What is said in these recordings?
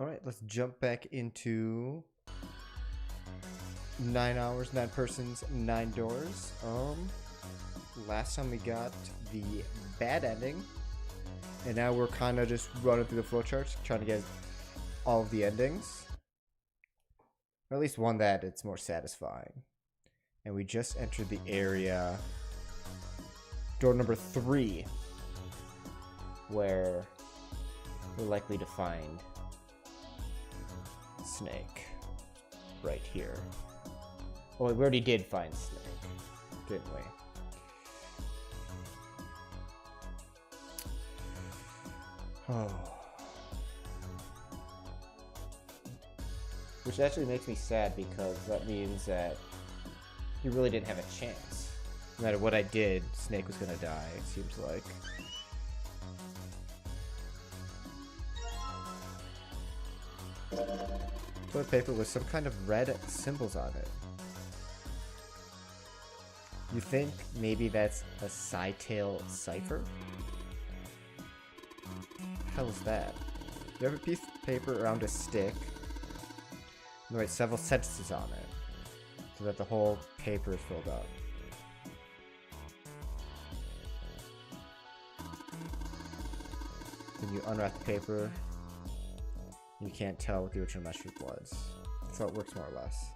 Alright, let's jump back into 9 hours, 9 persons, 9 doors. Last time we got the bad ending, and now we're kind of just running through the flowcharts, trying to get all of the endings. Or at least one that it's more satisfying. And we just entered the area, door number 3, where we're likely to find Snake right here. Oh, we already did find Snake, didn't we? Oh. Which actually makes me sad, because that means that he really didn't have a chance. No matter what I did, Snake was gonna die, it seems like. Toilet paper with some kind of red symbols on it. You think maybe that's a side-tail cipher? What the hell is that? You have a piece of paper around a stick. And write several sentences on it, so that the whole paper is filled up. Then you unwrap the paper. You can't tell what the original message was. That's how it works, more or less.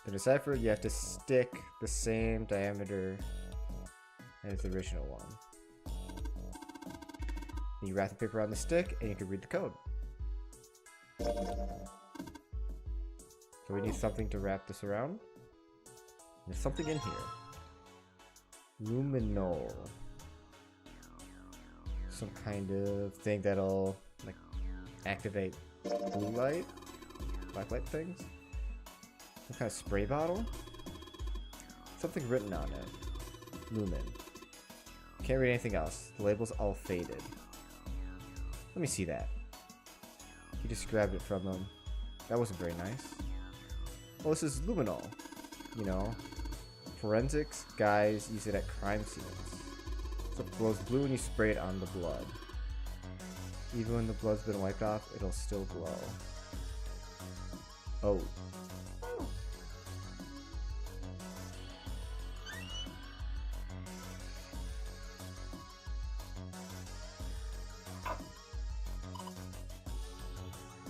To decipher, you have to stick the same diameter as the original one. Then you wrap the paper on the stick, and you can read the code. So we need something to wrap this around. There's something in here. Luminol. Some kind of thing that'll like activate blue light, black light things. Some kind of spray bottle. Something written on it. Lumen. Can't read anything else. The label's all faded. Let me see that. He just grabbed it from him. That wasn't very nice. Well, this is luminol. You know, forensics guys use it at crime scenes. So it glows blue when you spray it on the blood. Even when the blood's been wiped off, it'll still glow. Oh.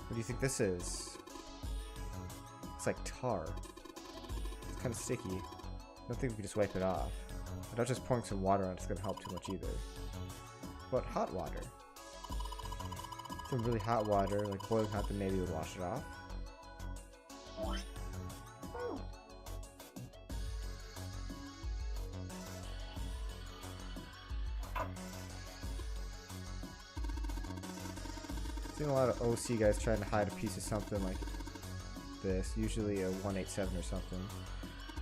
What do you think this is? It's like tar. It's kind of sticky. I don't think we can just wipe it off. I not just pouring some water on it's gonna help too much either. But hot water. Some really hot water, like boiling hot, then maybe we'll wash it off. Seen a lot of OC guys trying to hide a piece of something like this, usually a 187 or something,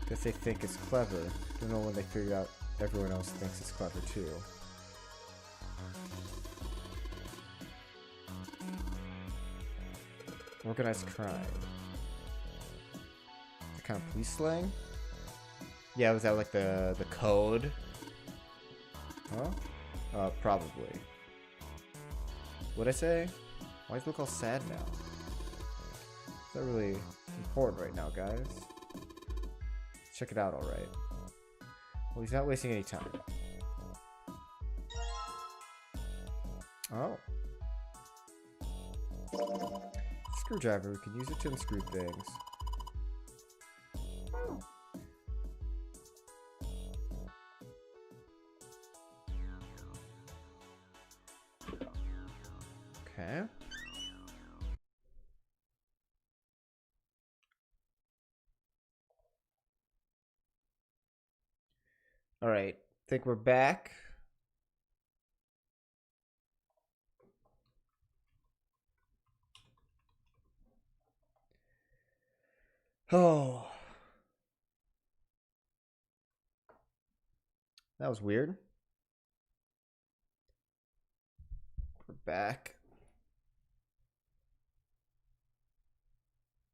because they think it's clever. Don't know when they figure out everyone else thinks it's clever too. Organized crime. The kind of police slang? Yeah, was that like the code? Huh? Probably. What'd I say? Why does it look all sad now? It's not really important right now, guys. Let's check it out, alright. Well, he's not wasting any time. Oh. Screwdriver, we can use it to unscrew things. Okay. Alright, think we're back. Oh. That was weird. We're back.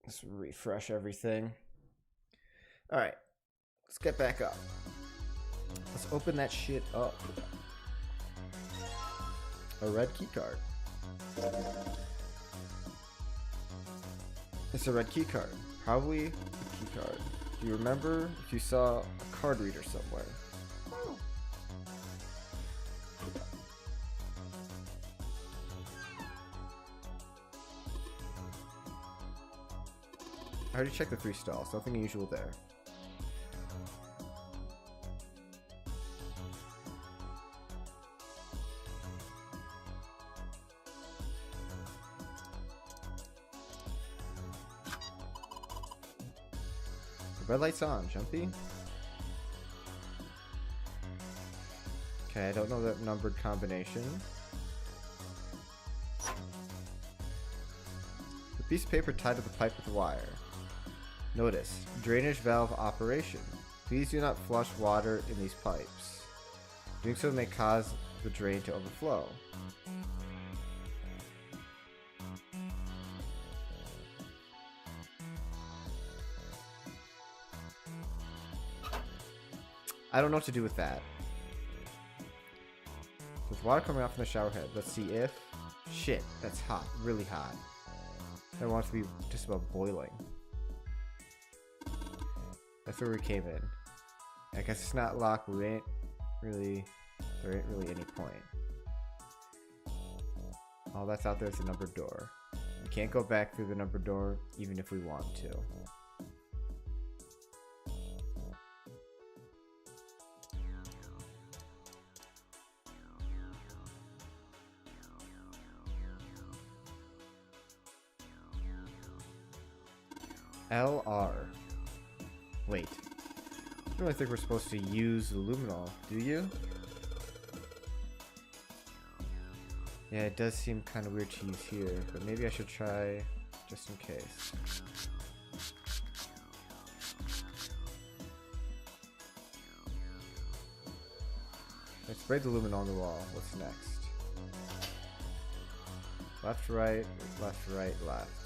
Let's refresh everything. Alright, let's get back up. Let's open that shit up. A red key card. It's a red key card. Probably a key card. Do you remember if you saw a card reader somewhere? I already checked the 3 stalls. Nothing unusual there. The red light's on, Jumpy. Okay, I don't know that numbered combination. The piece of paper tied to the pipe with wire. Notice, drainage valve operation. Please do not flush water in these pipes. Doing so may cause the drain to overflow. I don't know what to do with that. There's water coming off from the shower head. Let's see if... Shit, that's hot. Really hot. I want it to be just about boiling. That's where we came in. I guess it's not locked. We ain't really... There ain't really any point. All that's out there is a numbered door. We can't go back through the numbered door even if we want to. LR. Wait. I don't really think we're supposed to use the luminol, do you? Yeah, it does seem kind of weird to use here, but maybe I should try just in case. I sprayed the luminol on the wall. What's next? Left, right, left.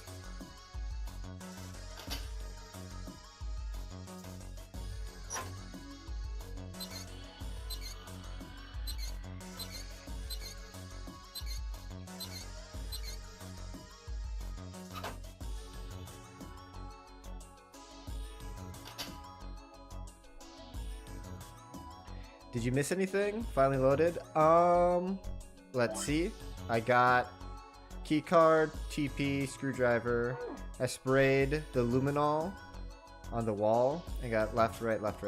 Did you miss anything? Finally loaded. Let's see. I got keycard, TP, screwdriver. I sprayed the luminol on the wall and got left, right, left.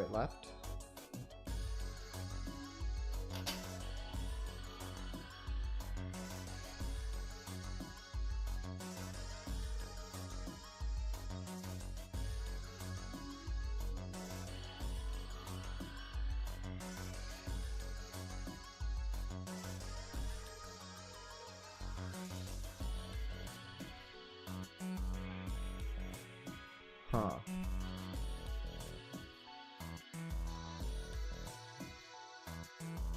Huh.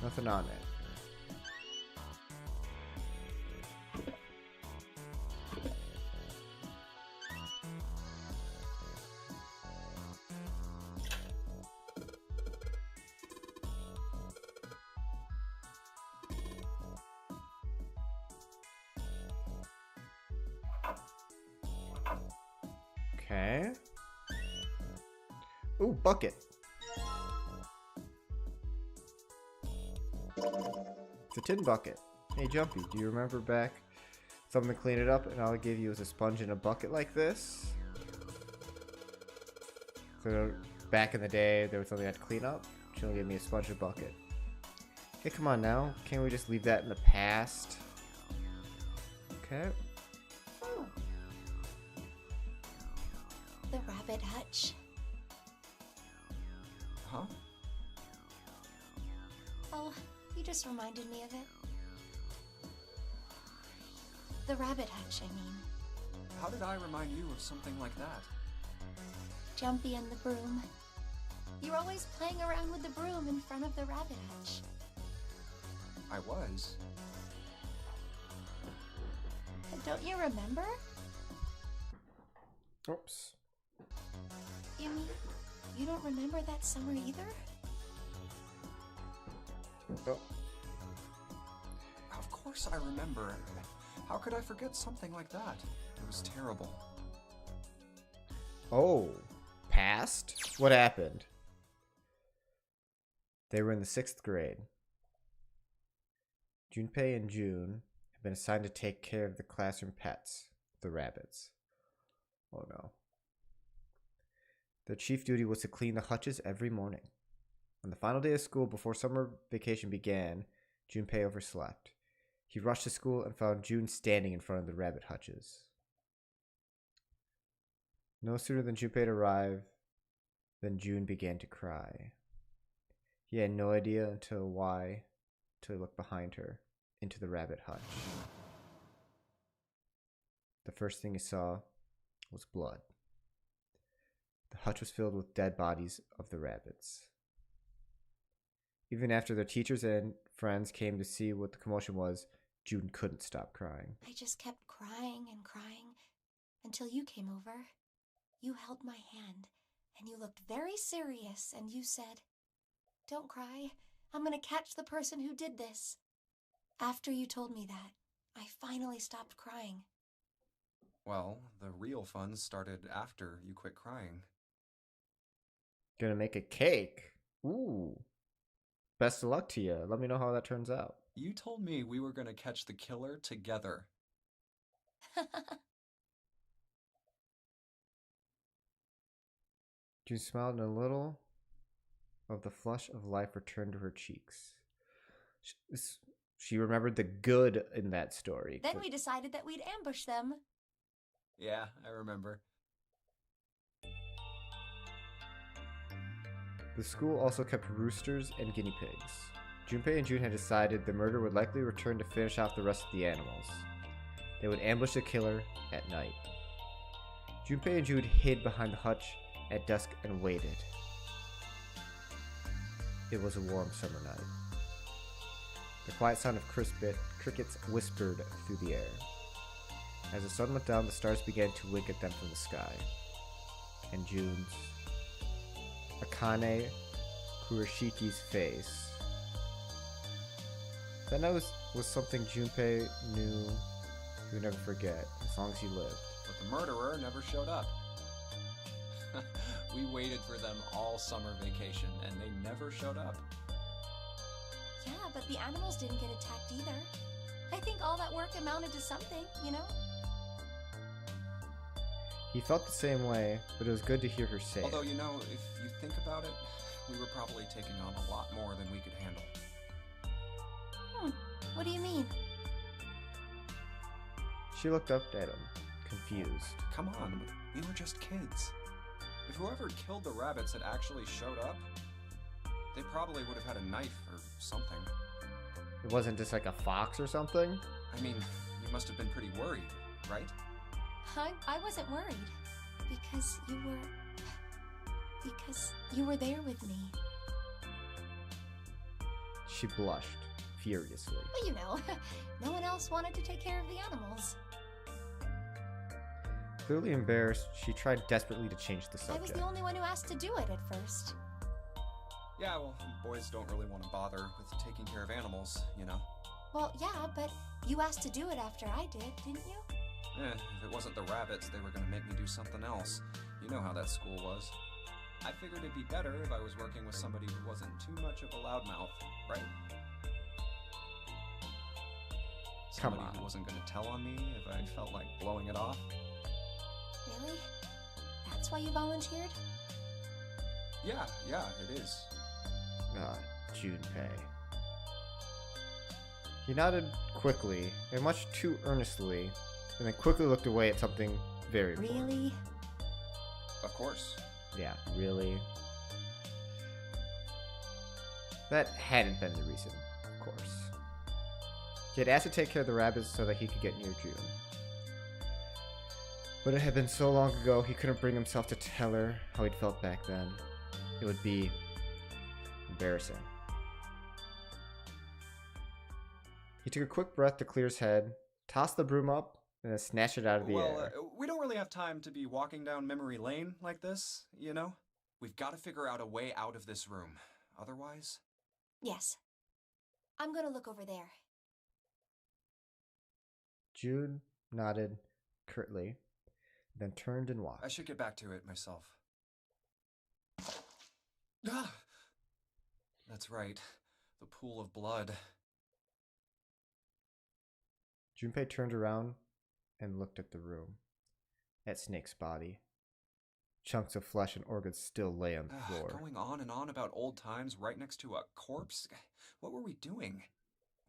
Nothing on it. Okay. Ooh, bucket. It's a tin bucket. Hey, Jumpy, do you remember back something to clean it up and all I gave you was a sponge and a bucket like this? So back in the day, there was something I had to clean up. She only gave me a sponge and a bucket. Hey, come on now. Can't we just leave that in the past? Okay. The rabbit hutch. Huh? Oh, you just reminded me of it. The rabbit hutch, I mean. How did I remind you of something like that? Jumpy and the broom. You're always playing around with the broom in front of the rabbit hutch. I was. Don't you remember? Oops. You mean you don't remember that summer either? Oh. Of course I remember. How could I forget something like that? It was terrible. Oh, past? What happened? They were in the 6th grade. Junpei and June have been assigned to take care of the classroom pets, the rabbits. Oh no. Their chief duty was to clean the hutches every morning. On the final day of school before summer vacation began, Junpei overslept. He rushed to school and found June standing in front of the rabbit hutches. No sooner than Junpei arrived than June began to cry. He had no idea until he looked behind her, into the rabbit hutch. The first thing he saw was blood. The hutch was filled with dead bodies of the rabbits. Even after their teachers and friends came to see what the commotion was, June couldn't stop crying. I just kept crying and crying until you came over. You held my hand, and you looked very serious, and you said, "Don't cry. I'm going to catch the person who did this." After you told me that, I finally stopped crying. Well, the real fun started after you quit crying. Gonna make a cake. Ooh. Best of luck to you. Let me know how that turns out. You told me we were going to catch the killer together. June smiled and a little of the flush of life returned to her cheeks. She remembered the good in that story. Then we decided that we'd ambush them. Yeah, I remember. The school also kept roosters and guinea pigs. Junpei and June had decided the murderer would likely return to finish off the rest of the animals. They would ambush the killer at night. Junpei and June hid behind the hutch at dusk and waited. It was a warm summer night. The quiet sound of crickets whispered through the air. As the sun went down, the stars began to wink at them from the sky. And June's Akane Kuroshiki's face. That night was something Junpei knew he would never forget, as long as he lived. But the murderer never showed up. We waited for them all summer vacation, and they never showed up. Yeah, but the animals didn't get attacked either. I think all that work amounted to something, you know? He felt the same way, but it was good to hear her say Although, it. you know, if you think about it, we were probably taking on a lot more than we could handle. What do you mean? She looked up at him, confused. Come on, we were just kids. If whoever killed the rabbits had actually showed up, they probably would have had a knife or something. It wasn't just like a fox or something? I mean, you must have been pretty worried, right? I wasn't worried. Because you were there with me. She blushed, furiously. Well, you know, no one else wanted to take care of the animals. Clearly embarrassed, she tried desperately to change the I was subject. the only one who asked to do it at first. Yeah, well, boys don't really want to bother with taking care of animals, you know? Well, yeah, but you asked to do it after I did, didn't you? If it wasn't the rabbits, they were gonna make me do something else. You know how that school was. I figured it'd be better if I was working with somebody who wasn't too much of a loudmouth, right? Come Somebody on. who wasn't gonna tell on me if I felt like blowing it off. Really? That's why you volunteered? Yeah, it is. Junpei. He nodded quickly, and much too earnestly, and then quickly looked away at something very important. Really? Of course. Yeah, really? That hadn't been the reason, of course. He had asked to take care of the rabbits so that he could get near June. But it had been so long ago, he couldn't bring himself to tell her how he'd felt back then. It would be embarrassing. He took a quick breath to clear his head, tossed the broom up, and then snatched it out of the air. We don't really have time to be walking down memory lane like this, you know? We've got to figure out a way out of this room. Otherwise... Yes. I'm gonna look over there. June nodded curtly, then turned and walked. I should get back to it myself. Ah! That's right. The pool of blood. Junpei turned around and looked at the room. At Snake's body. Chunks of flesh and organs still lay on the floor. Going on and on about old times right next to a corpse? What were we doing?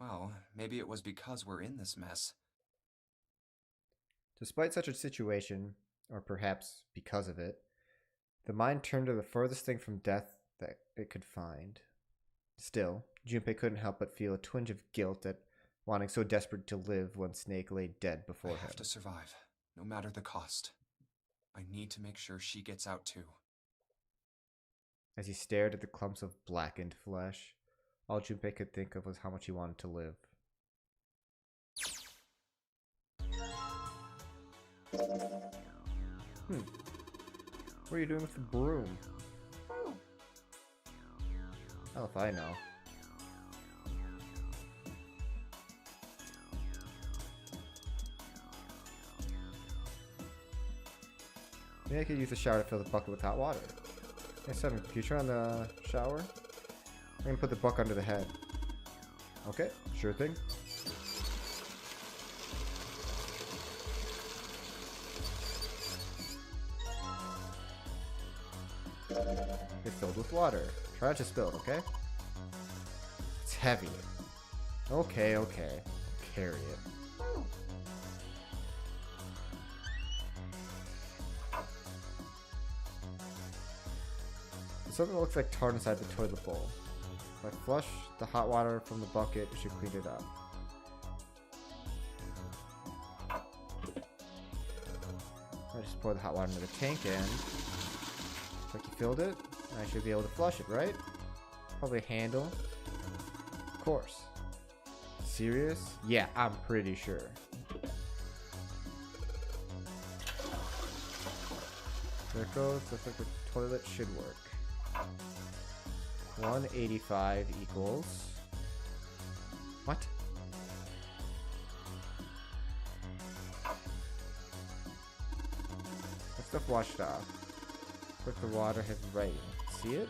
Well, maybe it was because we're in this mess. Despite such a situation, or perhaps because of it, the mind turned to the furthest thing from death that it could find. Still, Junpei couldn't help but feel a twinge of guilt at wanting so desperate to live when Snake lay dead before him. I have to survive, no matter the cost. I need to make sure she gets out too. As he stared at the clumps of blackened flesh, all Junpei could think of was how much he wanted to live. What are you doing with the broom? Hell if I know. Maybe I could use the shower to fill the bucket with hot water. Hey, Seven, can you turn on the shower? I'm gonna put the bucket under the head. Okay, sure thing. It's filled with water. Try not to spill it, okay? It's heavy. Okay. I'll carry it. There's something that looks like tar inside the toilet bowl. If I flush the hot water from the bucket, it should clean it up. I just pour the hot water into the tank and looks like you filled it. I should be able to flush it, right? Probably a handle. Of course. Serious? Yeah, I'm pretty sure. There it goes. Looks like the toilet should work. 185 equals... What? That stuff washed off. But the water has rained. See it?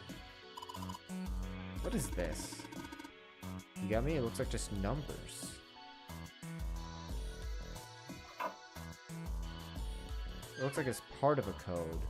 What is this? You got me? It looks like just numbers. It looks like it's part of a code.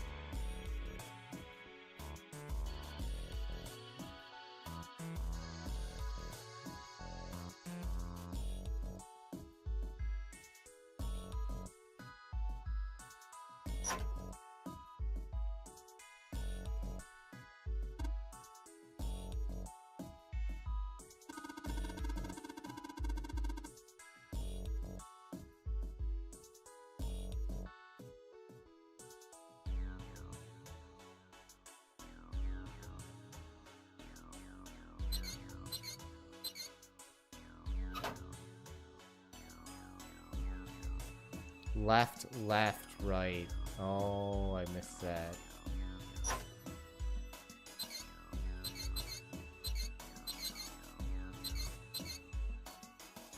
Left, right. Oh, I missed that.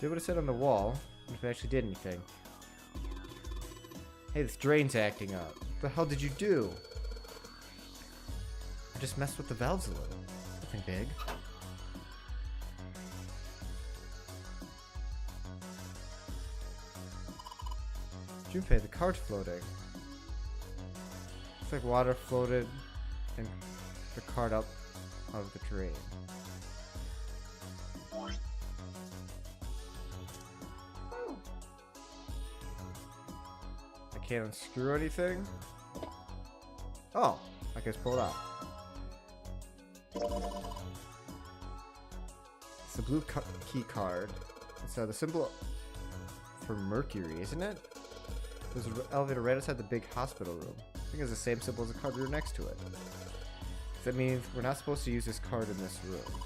Did what it said on the wall, if it actually did anything. Hey, this drain's acting up. What the hell did you do? I just messed with the valves a little. Nothing big. Junpei, the card's floating. Looks like water floated and the card up out of the drain. I can't unscrew anything? Oh, I can just pull it out. It's the blue key card. It's the symbol for Mercury, isn't it? There's an elevator right outside the big hospital room. I think it's the same symbol as the card next to it. Does that mean we're not supposed to use this card in this room?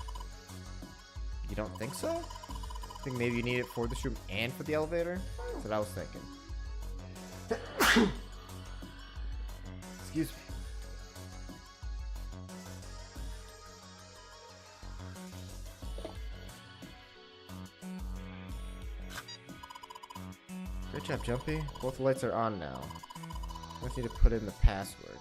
You don't think so? I think maybe you need it for this room and for the elevator? That's what I was thinking. Excuse me. Great job, Jumpy. Both lights are on now. just need to put in the password.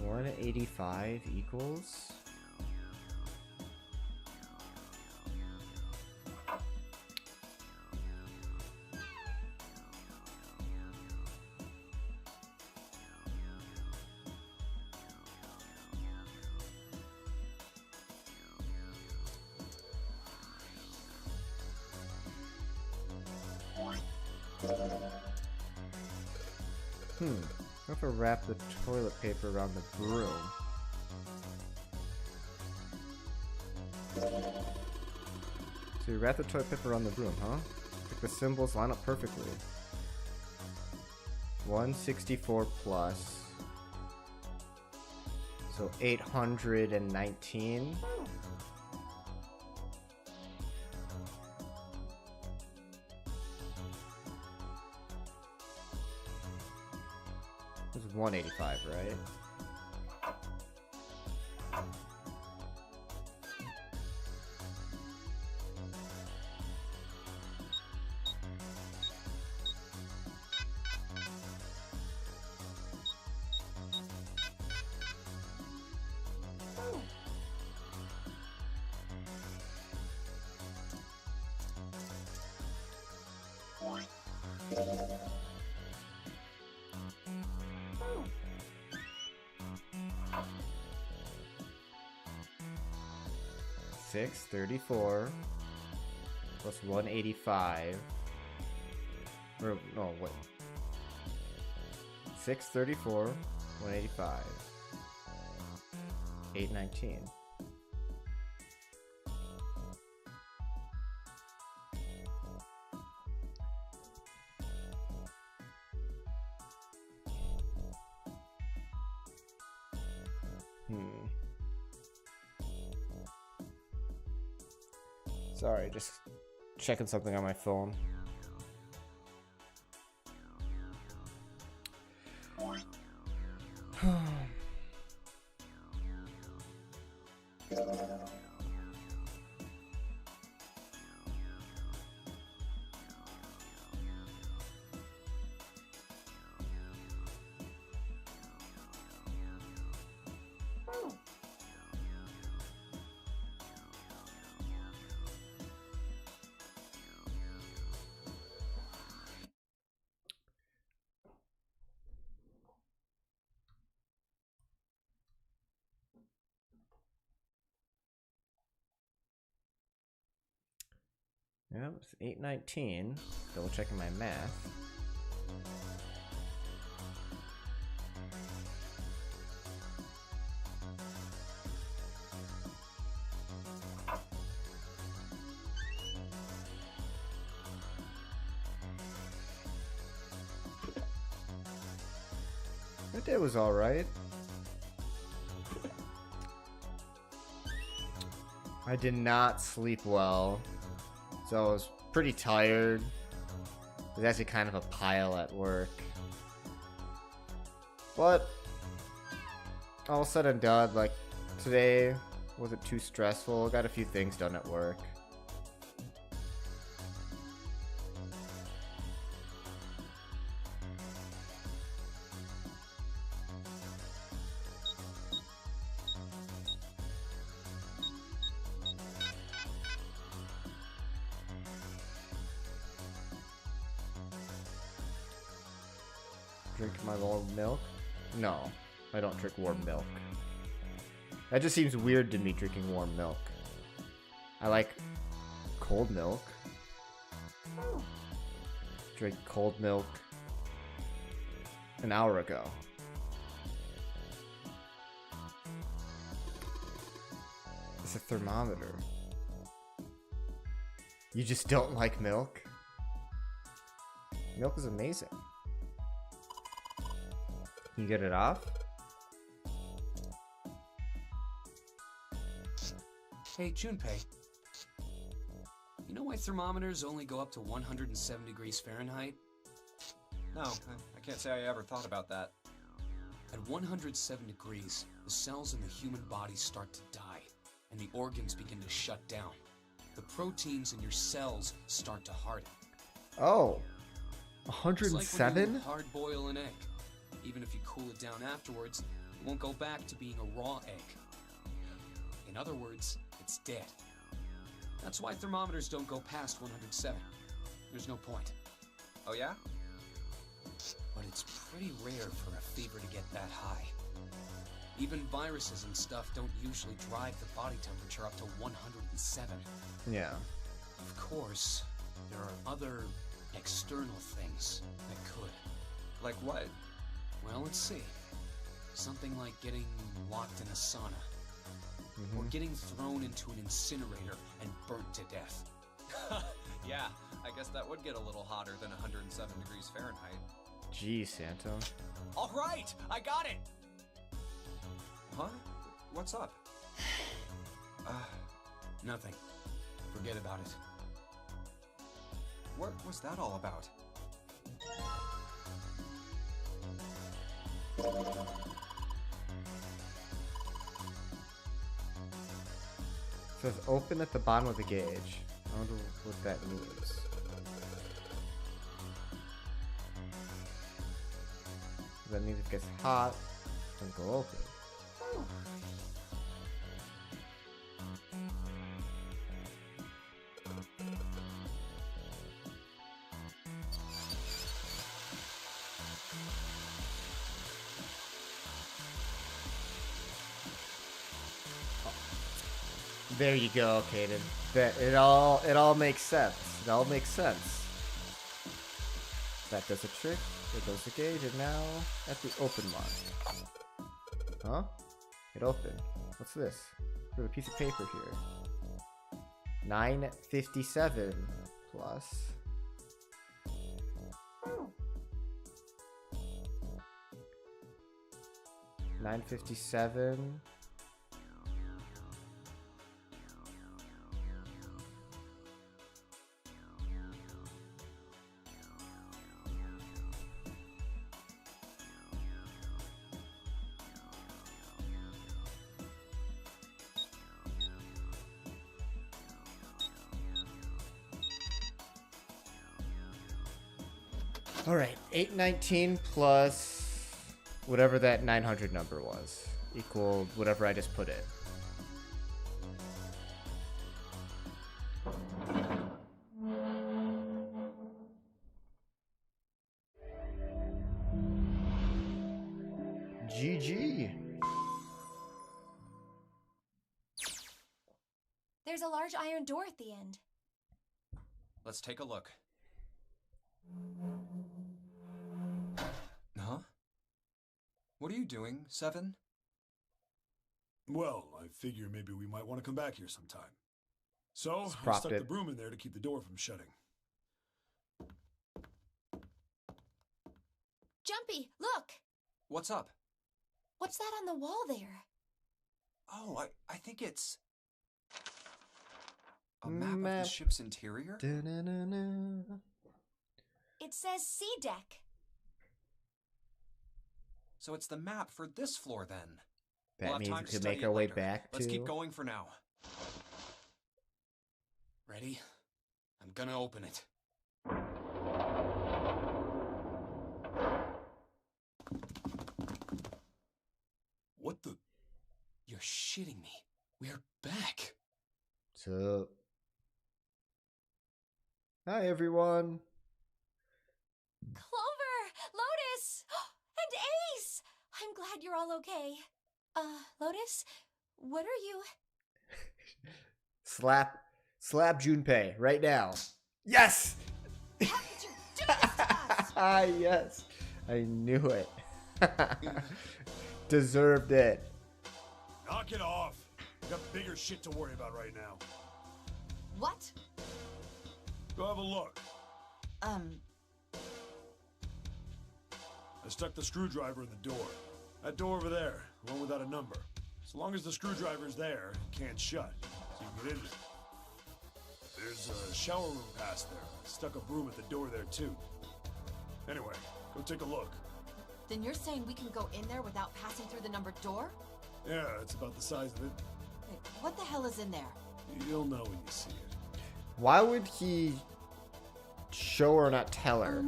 $185 equals I have to wrap the toilet paper around the broom. So you wrap the toilet paper around the broom, huh? Like the symbols line up perfectly. 164 plus. So 819. This is 185, right? $634 plus 185. Or no, wait. 634, 185, 819. Sorry, just checking something on my phone. Yep, it's 819. Double checking my math. That day was alright. I did not sleep well. So I was pretty tired. It was actually kind of a pile at work. But all said and done, like today wasn't too stressful. Got a few things done at work. Drink my warm milk? No, I don't drink warm milk. That just seems weird to me, drinking warm milk. I like cold milk. Drink cold milk an hour ago. It's a thermometer. You just don't like milk? Milk is amazing. Can you get it off? Hey, Junpei. You know why thermometers only go up to 107 degrees Fahrenheit? No, I can't say I ever thought about that. At 107 degrees, the cells in the human body start to die, and the organs begin to shut down. The proteins in your cells start to harden. Oh, It's like when 107? you hard boil an egg. Even if you cool it down afterwards, it won't go back to being a raw egg. In other words, it's dead. That's why thermometers don't go past 107. There's no point. Oh yeah? But it's pretty rare for a fever to get that high. Even viruses and stuff don't usually drive the body temperature up to 107. Yeah. Of course, there are other external things that could. Like what? Well, let's see. Something like getting locked in a sauna. Or getting thrown into an incinerator and burnt to death. Yeah, I guess that would get a little hotter than 107 degrees Fahrenheit. Geez, Santo. All right, I got it! Huh? What's up? Nothing. Forget about it. What was that all about? It says open at the bottom of the gauge. I wonder what that means. That means if it gets hot, don't go open. There you go, Kaden. That it all makes sense. It all makes sense. That does a trick. There goes the gauge, and now at the open mark. Huh? It opened. What's this? We have a piece of paper here. 957 plus. $957. All right, 819 plus whatever that 900 number was, equal whatever I just put in. GG. There's a large iron door at the end. Let's take a look. Huh? What are you doing, Seven? Well, I figure maybe we might want to come back here sometime. So, I propped stuck it. the broom in there to keep the door from shutting. Jumpy, look! What's up? What's that on the wall there? Oh, I think it's a map of Map. the ship's interior? Da-na-na-na. It says C deck. So it's the map for this floor then. That We'll have means time we to could study make it our way later. back Let's to... keep going for now. Ready? I'm gonna open it. What the? You're shitting me. We're back. What's up? Hi, everyone. Clover! Lotus! And Ace! I'm glad you're all okay. Lotus? What are you... Slap Junpei right now. Yes! How could you do this to us? Yes. I knew it. Deserved it. Knock it off! I got bigger shit to worry about right now. What? Go have a look. Um, I stuck the screwdriver in the door. That door over there, the one without a number. As long as the screwdriver's there, it can't shut, so you can get in there. There's a shower room past there. I stuck a broom at the door there too. Anyway, go take a look. then you're saying we can go in there without passing through the numbered door? Yeah, it's about the size of it. Wait, what the hell is in there? You'll know when you see it. Why would he show her, not tell her?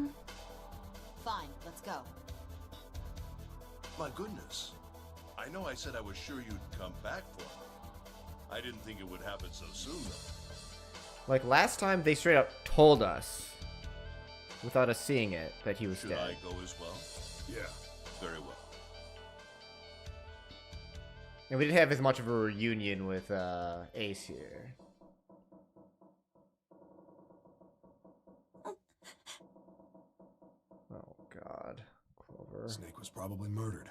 Fine, let's go. My goodness. I know I said I was sure you'd come back for me. I didn't think it would happen so soon, though. Like last time, they straight up told us, without us seeing it, that he was Should dead. I go as well? Yeah. Very well. And we didn't have as much of a reunion with Ace here. Oh God, Clover. Snake was probably murdered.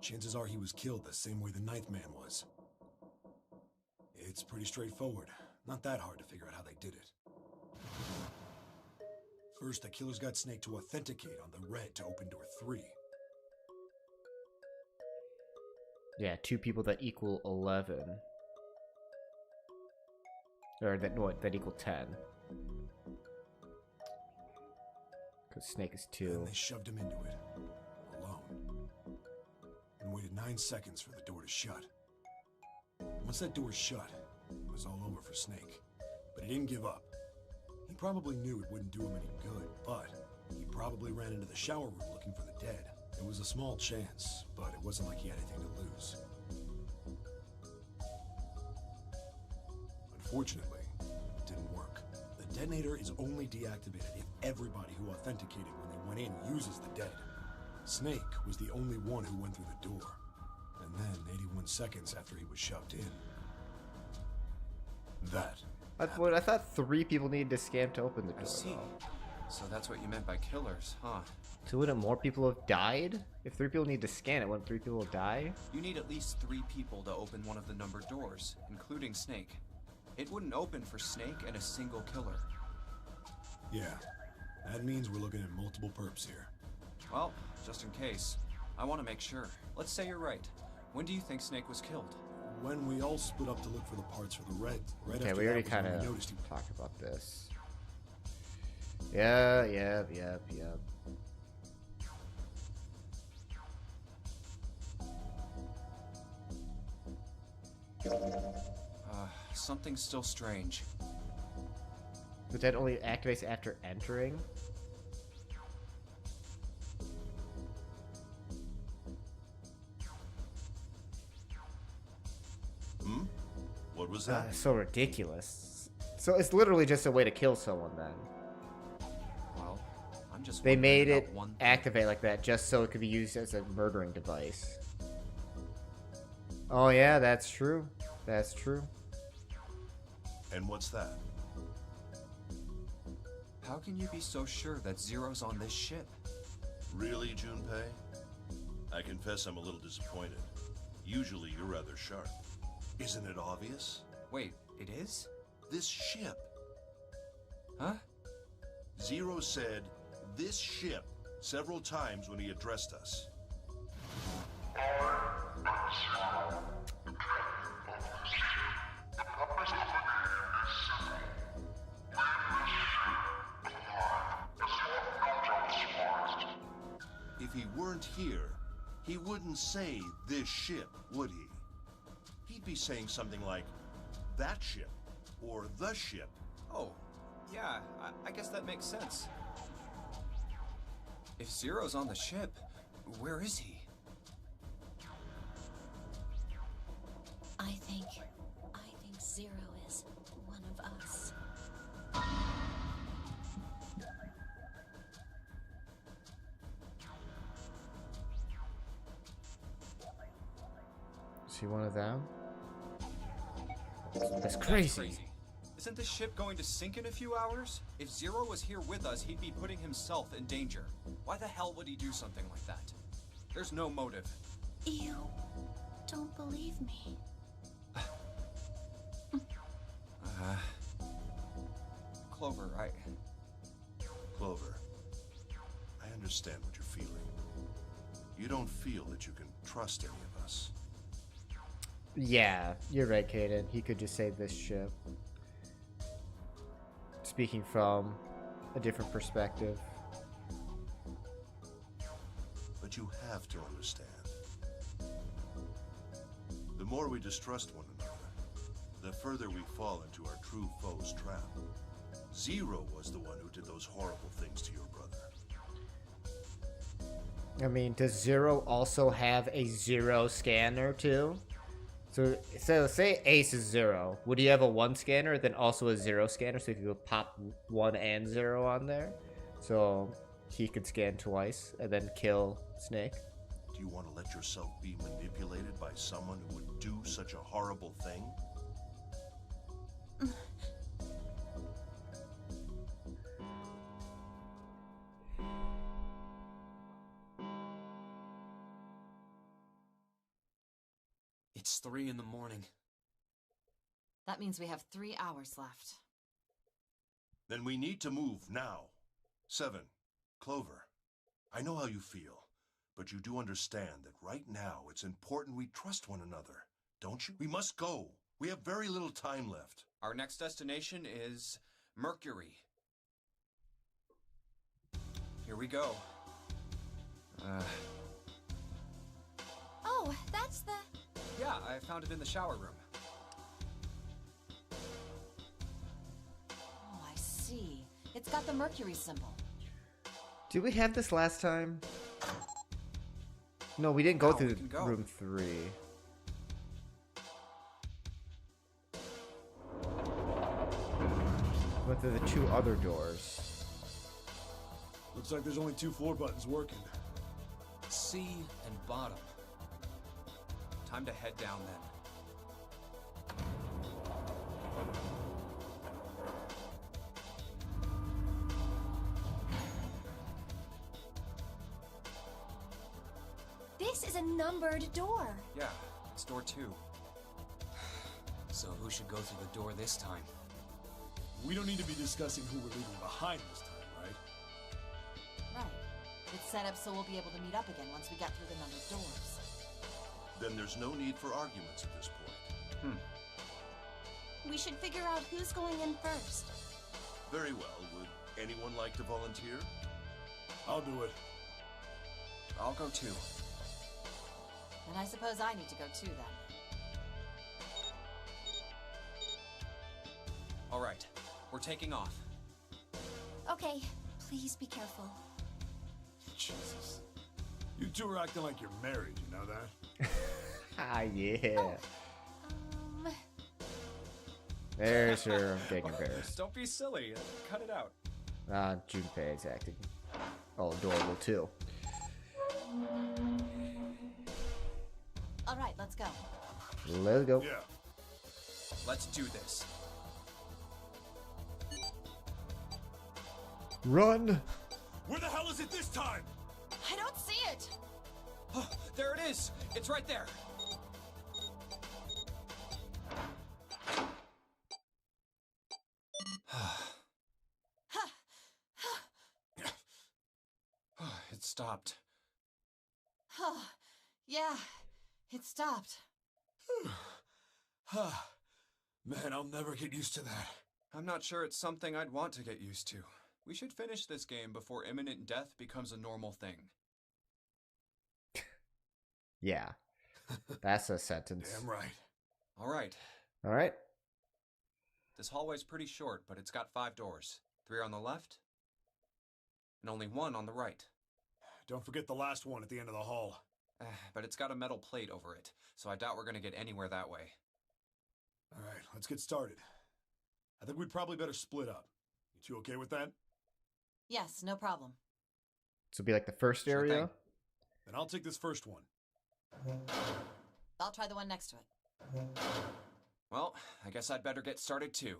Chances are he was killed the same way the Ninth Man was. It's pretty straightforward. Not that hard to figure out how they did it. First, the killers got Snake to authenticate on the red to open door 3. Yeah, 2 people that equal 11. Or that, what, that equal 10. Because Snake is 2. Then they shoved him into it, alone, and waited 9 seconds for the door to shut. Once that door shut, it was all over for Snake. But he didn't give up. He probably knew it wouldn't do him any good, but he probably ran into the shower room looking for the dead. It was a small chance, but it wasn't like he had anything to lose. Unfortunately, it didn't work. The detonator is only deactivated if everybody who authenticated when they went in uses the dead. Snake was the only one who went through the door. And then, 81 seconds after he was shoved in, that I thought 3 people needed to scan to open the door. I see. though. So that's what you meant by killers, huh? So wouldn't more people have died? If 3 people need to scan it, wouldn't 3 people die? You need at least 3 people to open one of the numbered doors, including Snake. It wouldn't open for Snake and a single killer. Yeah, that means we're looking at multiple perps here. Well, just in case, I want to make sure. Let's say you're right. When do you think Snake was killed? When we all split up to look for the parts for the red, right Okay, after we already that was when kind we of noticed he talked about this. Yep. Something's still strange. The dead only activates after entering? What was that? So ridiculous. So it's literally just a way to kill someone then. Well, I'm just They wondering made about it one thing. activate like that just so it could be used as a murdering device. Oh yeah, that's true. That's true. And what's that? How can you be so sure that Zero's on this ship? Really, Junpei? I confess I'm a little disappointed. Usually you're rather sharp. Isn't it obvious? Wait, it is? This ship. Huh? Zero said, "this ship," several times when he addressed us. If he weren't here, he wouldn't say this ship, would he? He'd be saying something like, that ship, or the ship. Oh, yeah, I guess that makes sense. If Zero's on the ship, where is he? I think Zero is one of us. Is he one of them? That's crazy. Isn't this ship going to sink in a few hours? If Zero was here with us, he'd be putting himself in danger. Why the hell would he do something like that? There's no motive. You don't believe me. Clover, Clover, I understand what you're feeling. You don't feel that you can trust any of us. Yeah, you're right, Kaden. He could just save this ship. Speaking from a different perspective. But you have to understand. The more we distrust one another, the further we fall into our true foe's trap. Zero was the one who did those horrible things to your brother. I mean, does Zero also have a Zero scanner too? So say Ace is 0. Would he have a 1 scanner, then also a 0 scanner? So if you would pop 1 and 0 on there, so he could scan twice and then kill Snake. Do you want to let yourself be manipulated by someone who would do such a horrible thing? It's 3 in the morning. That means we have 3 hours left. Then we need to move now. 7, Clover, I know how you feel, but you do understand that right now it's important we trust one another, don't you? We must go. We have very little time left. Our next destination is Mercury. Here we go. Oh, that's the... Yeah, I found it in the shower room. Oh, I see. It's got the Mercury symbol. Did we have this last time? No, we didn't go No, through we can go. room 3. Went through the 2 other doors. Looks like there's only 2 floor buttons working. C and bottom. Time to head down then. This is a numbered door. Yeah, it's door 2. So who should go through the door this time? We don't need to be discussing who we're leaving behind this time, right? Right. It's set up so we'll be able to meet up again once we get through the numbered doors. Then there's no need for arguments at this point. We should figure out who's going in first. Very well. Would anyone like to volunteer? I'll do it. I'll go too. And I suppose I need to go too then. All right, we're taking off. Okay, please be careful. Jesus. You two are acting like you're married, you know that? Ah, yeah. Um, There's her getting embarrassed. Don't be silly. Cut it out. Junpei is acting all adorable too. All right, let's go. Let's go. Yeah. Let's do this. Run! Where the hell is it this time? I don't see it! Oh, there it is. It's right there. It stopped. Oh, yeah, it stopped. Man, I'll never get used to that. I'm not sure it's something I'd want to get used to. We should finish this game before imminent death becomes a normal thing. Yeah. That's a sentence. Damn right. All right. All right. This hallway's pretty short, but it's got 5 doors. 3 on the left, and only 1 on the right. Don't forget the last one at the end of the hall. But it's got a metal plate over it, so I doubt we're gonna get anywhere that way. All right, let's get started. I think we'd probably better split up. You two okay with that? Yes, no problem. So it'll be like the first Sure area. thing. Then I'll take this first one. I'll try the one next to it. Well, I guess I'd better get started too.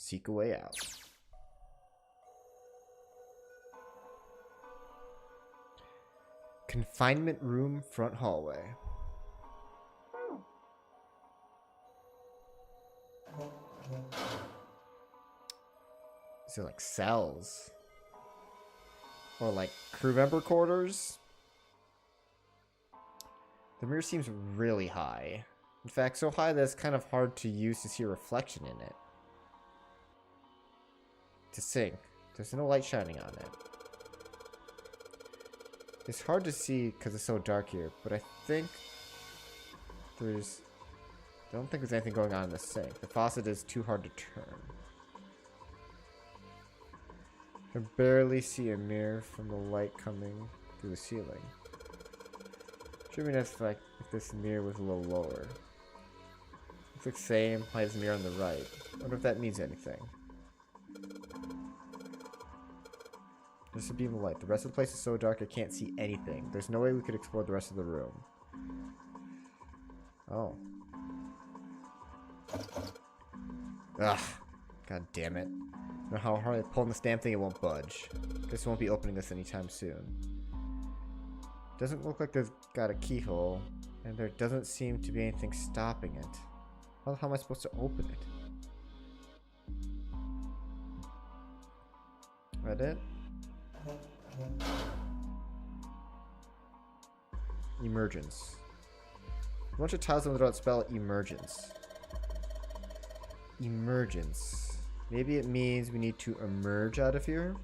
seek a way out. Confinement room, front hallway. Is it like cells? Or like crew member quarters? The mirror seems really high. In fact, so high that it's kind of hard to use to see a reflection in it. To sink. There's no light shining on it. It's hard to see because it's so dark here, but I think there's... I don't think there's anything going on in the sink. The faucet is too hard to turn. I can barely see a mirror from the light coming through the ceiling. Should be nice if this mirror was a little lower. Looks like the same height as the mirror on the right. I wonder if that means anything. Just a beam of light. The rest of the place is so dark I can't see anything. There's no way we could explore the rest of the room. Oh. Ugh. God damn it. No matter how hard I pull on this damn thing, it won't budge. Guess we won't be opening this anytime soon. Doesn't look like there's got a keyhole, and there doesn't seem to be anything stopping it. How the hell am I supposed to open it? Read it? Emergence. A bunch of tiles on the door that spell emergence. Emergence. Maybe it means we need to emerge out of here?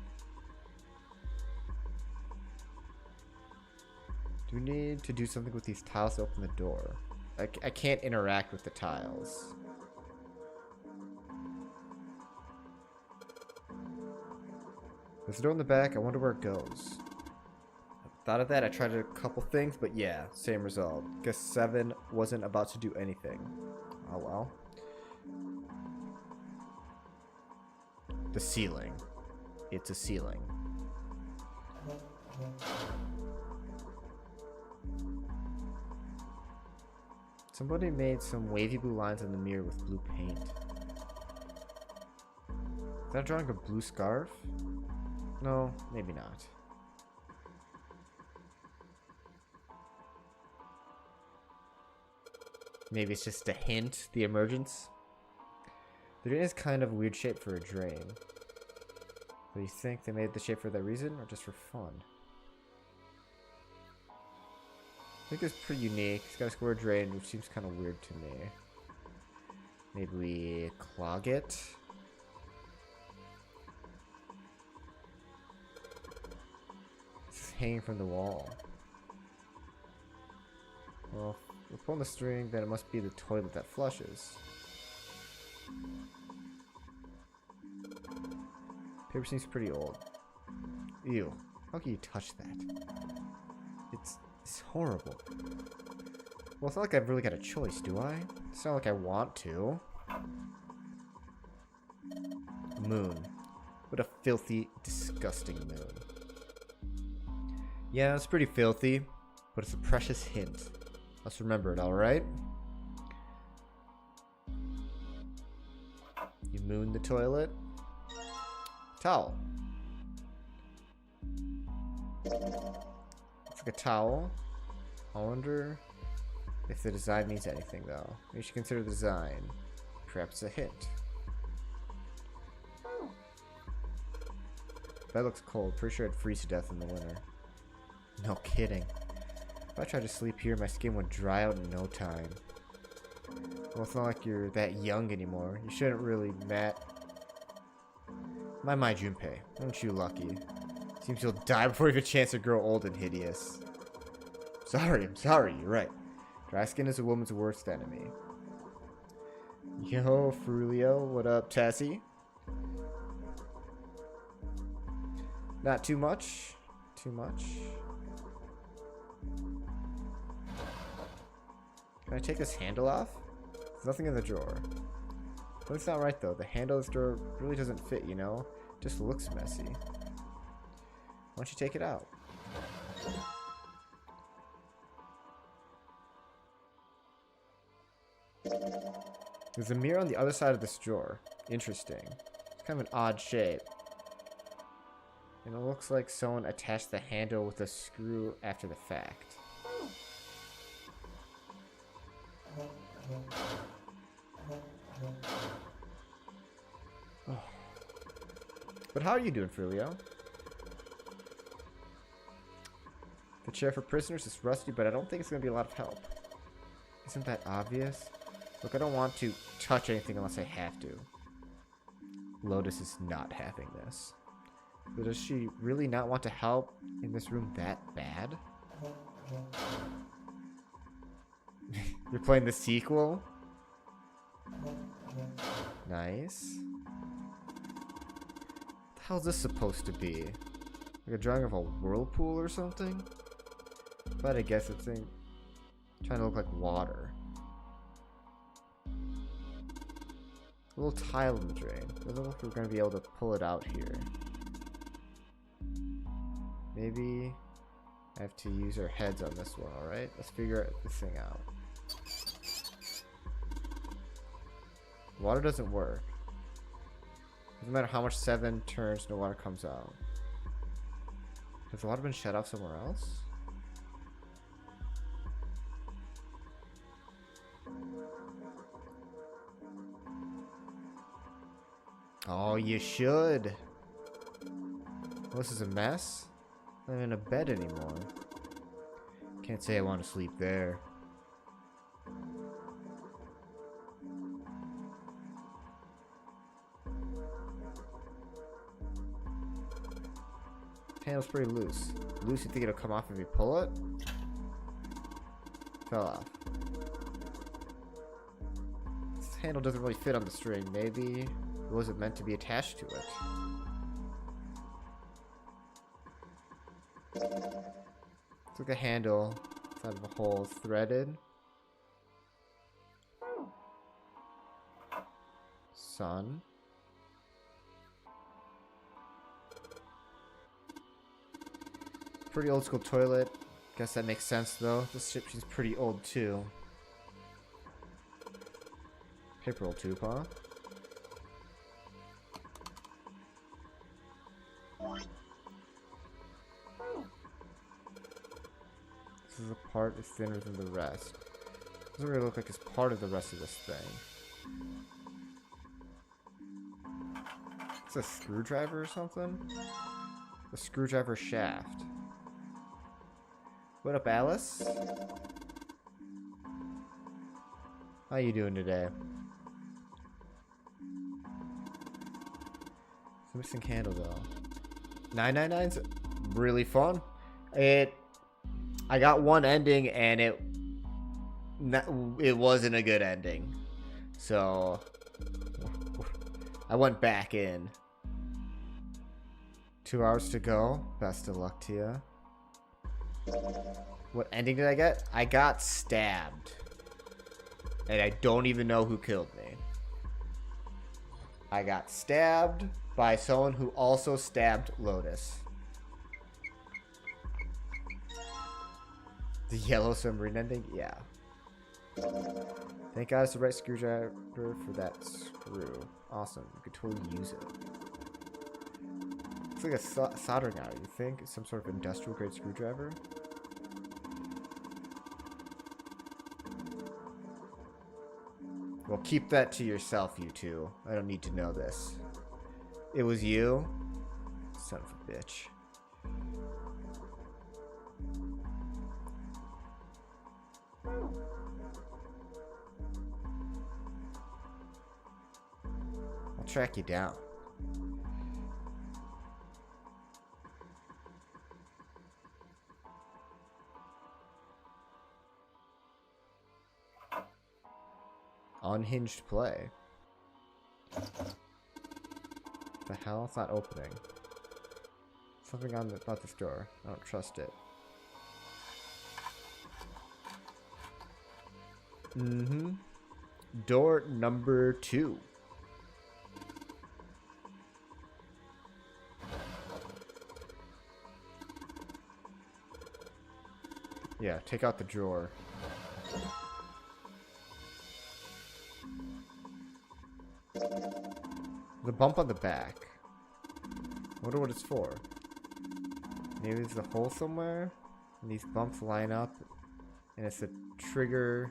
Do we need to do something with these tiles to open the door? I can't interact with the tiles. There's a door in the back. I wonder where it goes. I thought of that. I tried a couple things, but yeah, same result. Guess 7 wasn't about to do anything. Oh well. The ceiling. It's a ceiling. Somebody made some wavy blue lines on the mirror with blue paint. Is that drawing a blue scarf? No, maybe not. Maybe it's just a hint, the emergence. The drain is kind of a weird shape for a drain. Do you think they made the shape for that reason, or just for fun? I think it's pretty unique. It's got a square drain, which seems kind of weird to me. Maybe we clog it? It's hanging from the wall. Well, if we're pulling the string, then it must be the toilet that flushes. Paper seems pretty old. Ew. How can you touch that? It's horrible. Well, it's not like I've really got a choice, do I? It's not like I want to. Moon. What a filthy, disgusting moon. Yeah, it's pretty filthy, but it's a precious hint. Let's remember it, alright? You moon the toilet. Towel. It's like a towel. I wonder if the design means anything, though. We should consider the design. Perhaps a hint. That looks cold. Pretty sure I'd freeze to death in the winter. No kidding. If I tried to sleep here, my skin would dry out in no time. Well, it's not like you're that young anymore. You shouldn't really My Junpei, aren't you lucky? Seems you'll die before you have a chance to grow old and hideous. I'm sorry, you're right. Dry skin is a woman's worst enemy. Yo, Frulio, what up, Tessie? Not too much. Too much. Can I take this handle off? There's nothing in the drawer. That's not right, though. The handle of this drawer really doesn't fit, you know? It just looks messy. Why don't you take it out? There's a mirror on the other side of this drawer. Interesting. kind of an odd shape. And it looks like someone attached the handle with a screw after the fact. Oh. But how are you doing, Frilio? The chair for prisoners is rusty, but I don't think it's going to be a lot of help. Isn't that obvious? Look, I don't want to touch anything unless I have to. Lotus is not having this. But does she really not want to help in this room that bad? You're playing the sequel? Nice. What the hell is this supposed to be? Like a drawing of a whirlpool or something? But I guess it's trying to look like water. A little tile in the drain. Doesn't look like we're going to be able to pull it out here. Maybe I have to use our heads on this one, alright? Let's figure this thing out. Water doesn't work. Doesn't matter how much 7 turns, no water comes out. Has the water been shut off somewhere else? Oh, you should. Well, this is a mess. I'm not in a bed anymore. Can't say I want to sleep there. Handle's pretty loose. Loose, you think it'll come off if you pull it? Fell off. This handle doesn't really fit on the string. Maybe it wasn't meant to be attached to it. It's like a handle inside of a hole, threaded. Sun. Pretty old school toilet. Guess that makes sense though. This ship seems pretty old too. Paper roll tube, huh? This is a part is thinner than the rest. Doesn't really look like it's part of the rest of this thing. It's a screwdriver or something? A screwdriver shaft. What up, Alice? How you doing today? It's a missing candle though. 999's really fun. I got one ending and it wasn't a good ending. So I went back in. 2 hours to go. Best of luck to you. What ending did I get? I got stabbed. And I don't even know who killed me. I got stabbed by someone who also stabbed Lotus. The yellow submarine ending? Yeah. Thank God it's the right screwdriver for that screw. Awesome. You could totally use it. It's like a soldering iron, you think? It's some sort of industrial grade screwdriver? Well, keep that to yourself, you two. I don't need to know this. It was you? Son of a bitch. I'll track you down. Unhinged play. The hell? It's not opening. Something about this door. I don't trust it. Door number 2. Yeah, take out the drawer. The bump on the back. Wonder what it's for. Maybe there's a hole somewhere, and these bumps line up, and it's a trigger.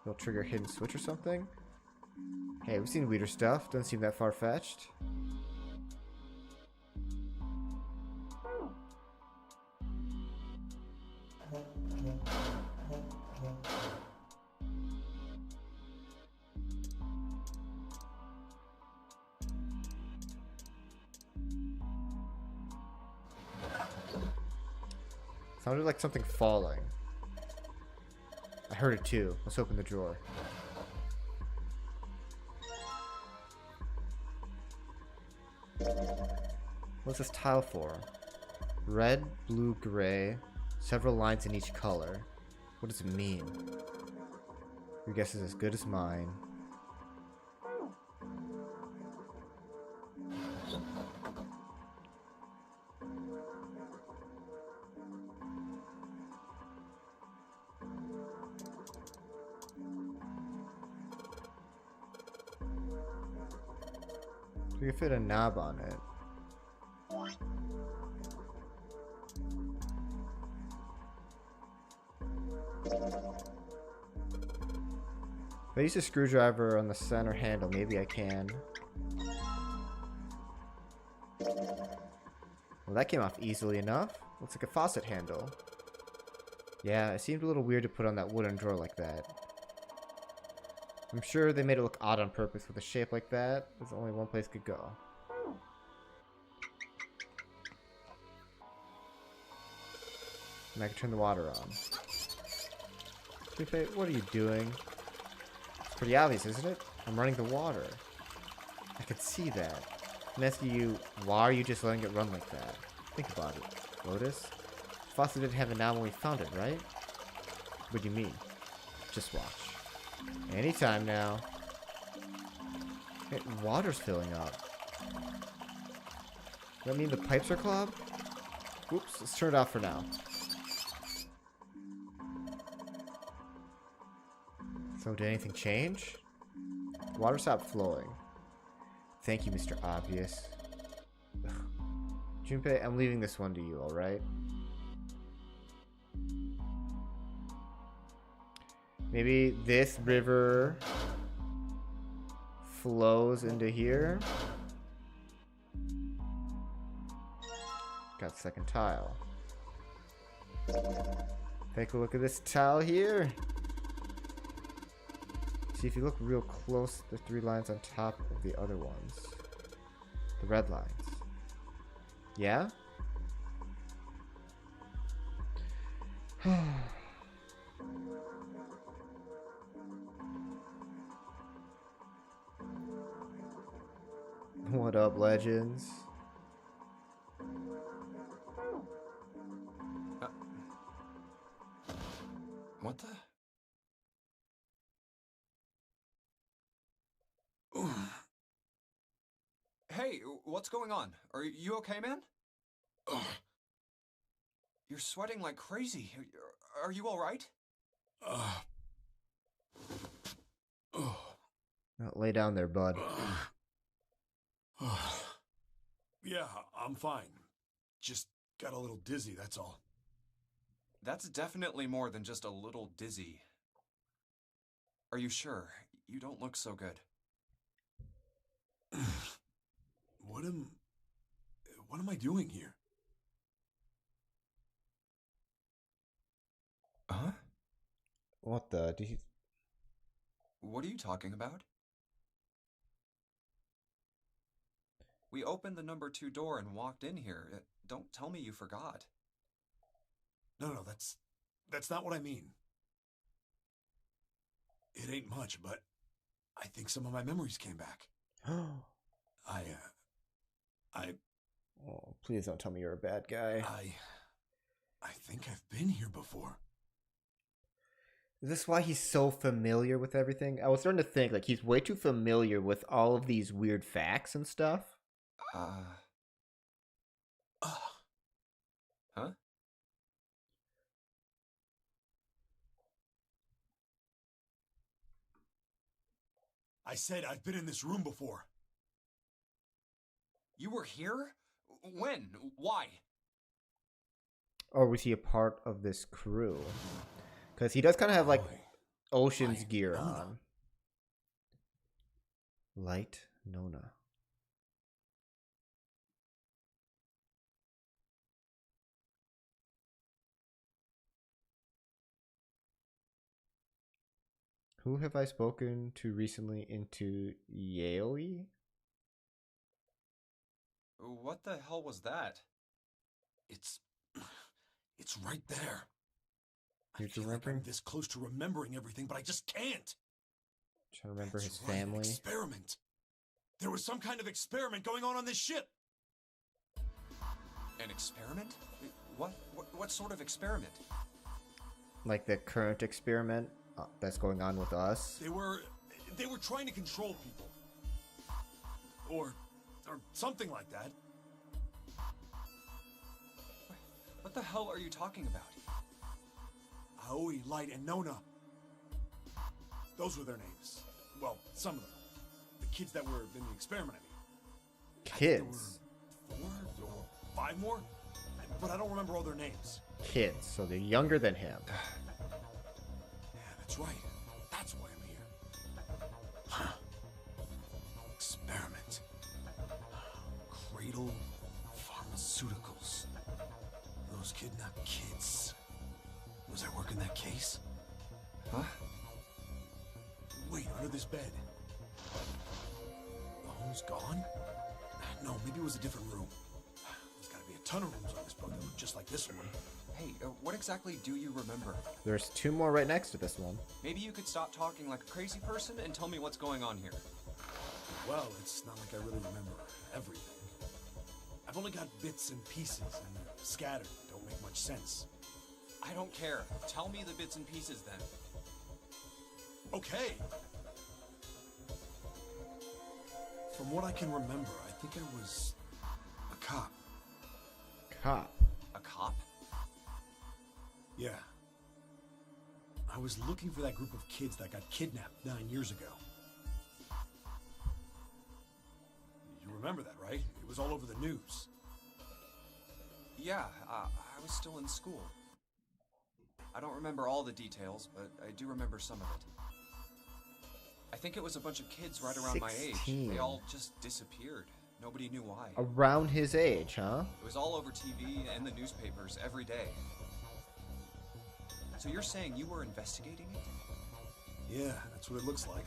It'll trigger a hidden switch or something. Hey, we've seen weirder stuff. Doesn't seem that far-fetched. Sounded like something falling. I heard it too. Let's open the drawer. What's this tile for? Red, blue, gray. Several lines in each color. What does it mean? Your guess is as good as mine. We can fit a knob on it. If I use a screwdriver on the center handle, maybe I can. Well, that came off easily enough. Looks like a faucet handle. Yeah, it seemed a little weird to put on that wooden drawer like that. I'm sure they made it look odd on purpose with a shape like that. There's only one place it could go. And I can turn the water on. Felipe, what are you doing? It's pretty obvious, isn't it? I'm running the water. I can see that. I'm asking you, why are you just letting it run like that? Think about it. Lotus? Faucet didn't have a knob when we found it, right? What do you mean? Just watch. Anytime now. Hey, water's filling up. Does that mean the pipes are clogged? Oops, let's turn it off for now. So did anything change? Water stopped flowing. Thank you, Mr. Obvious. Junpei, I'm leaving this one to you, alright? Maybe this river flows into here. Got second tile. Take a look at this tile here. See, if you look real close, the 3 lines on top of the other ones. The red lines. Yeah? What up, legends? What the? Hey, what's going on? Are you okay, man? You're sweating like crazy. Are you all right? Lay down there, bud. Yeah, I'm fine. Just got a little dizzy, that's all. That's definitely more than just a little dizzy. Are you sure? You don't look so good. What am I doing here? Huh? What the? Did he... What are you talking about? We opened the number 2 door and walked in here. Don't tell me you forgot. No, that's not what I mean. It ain't much, but I think some of my memories came back. Oh, please don't tell me you're a bad guy. I think I've been here before. Is this why he's so familiar with everything? I was starting to think, like, he's way too familiar with all of these weird facts and stuff. Huh? I said I've been in this room before. You were here? When? Why? Or was he a part of this crew? Because he does kind of have like Ocean's Light gear Nona. on. Light Nona. Who have I spoken to recently into Yale? What the hell was that? It's right there. I You're feel like remembering? I'm this close to remembering everything, but I just can't. Trying to remember That's his right, an family. experiment. There was some kind of experiment going on this ship. An experiment? What sort of experiment? Like the current experiment that's going on with us. They were trying to control people. Or something like that. What the hell are you talking about? Aoi, Light, and Nona. Those were their names. Well, some of them. The kids that were in the experiment, I mean. Kids. I think there were 4 or 5 more, but I don't remember all their names. Kids. So they're younger than him. Yeah, that's right. That's why I'm here. Huh. Experiment. Cradle Pharmaceuticals. Those kidnapped kids. Was I working that case? Huh? Wait, under this bed. The home's gone? No, maybe it was a different room. There's gotta be a ton of rooms on this boat that look just like this one. Hey, what exactly do you remember? There's 2 more right next to this one. Maybe you could stop talking like a crazy person and tell me what's going on here. Well, it's not like I really remember everything. I've only got bits and pieces, and they're scattered. Don't make much sense. I don't care. Tell me the bits and pieces then. Okay. From what I can remember, I think I was a cop. Cop. A cop? Yeah. I was looking for that group of kids that got kidnapped 9 years ago. You remember that, right? It was all over the news. Yeah, I was still in school. I don't remember all the details, but I do remember some of it. I think it was a bunch of kids right around my age. 16. They all just disappeared. Nobody knew why. Around his age, huh? It was all over TV and the newspapers every day. So you're saying you were investigating it? Yeah, that's what it looks like.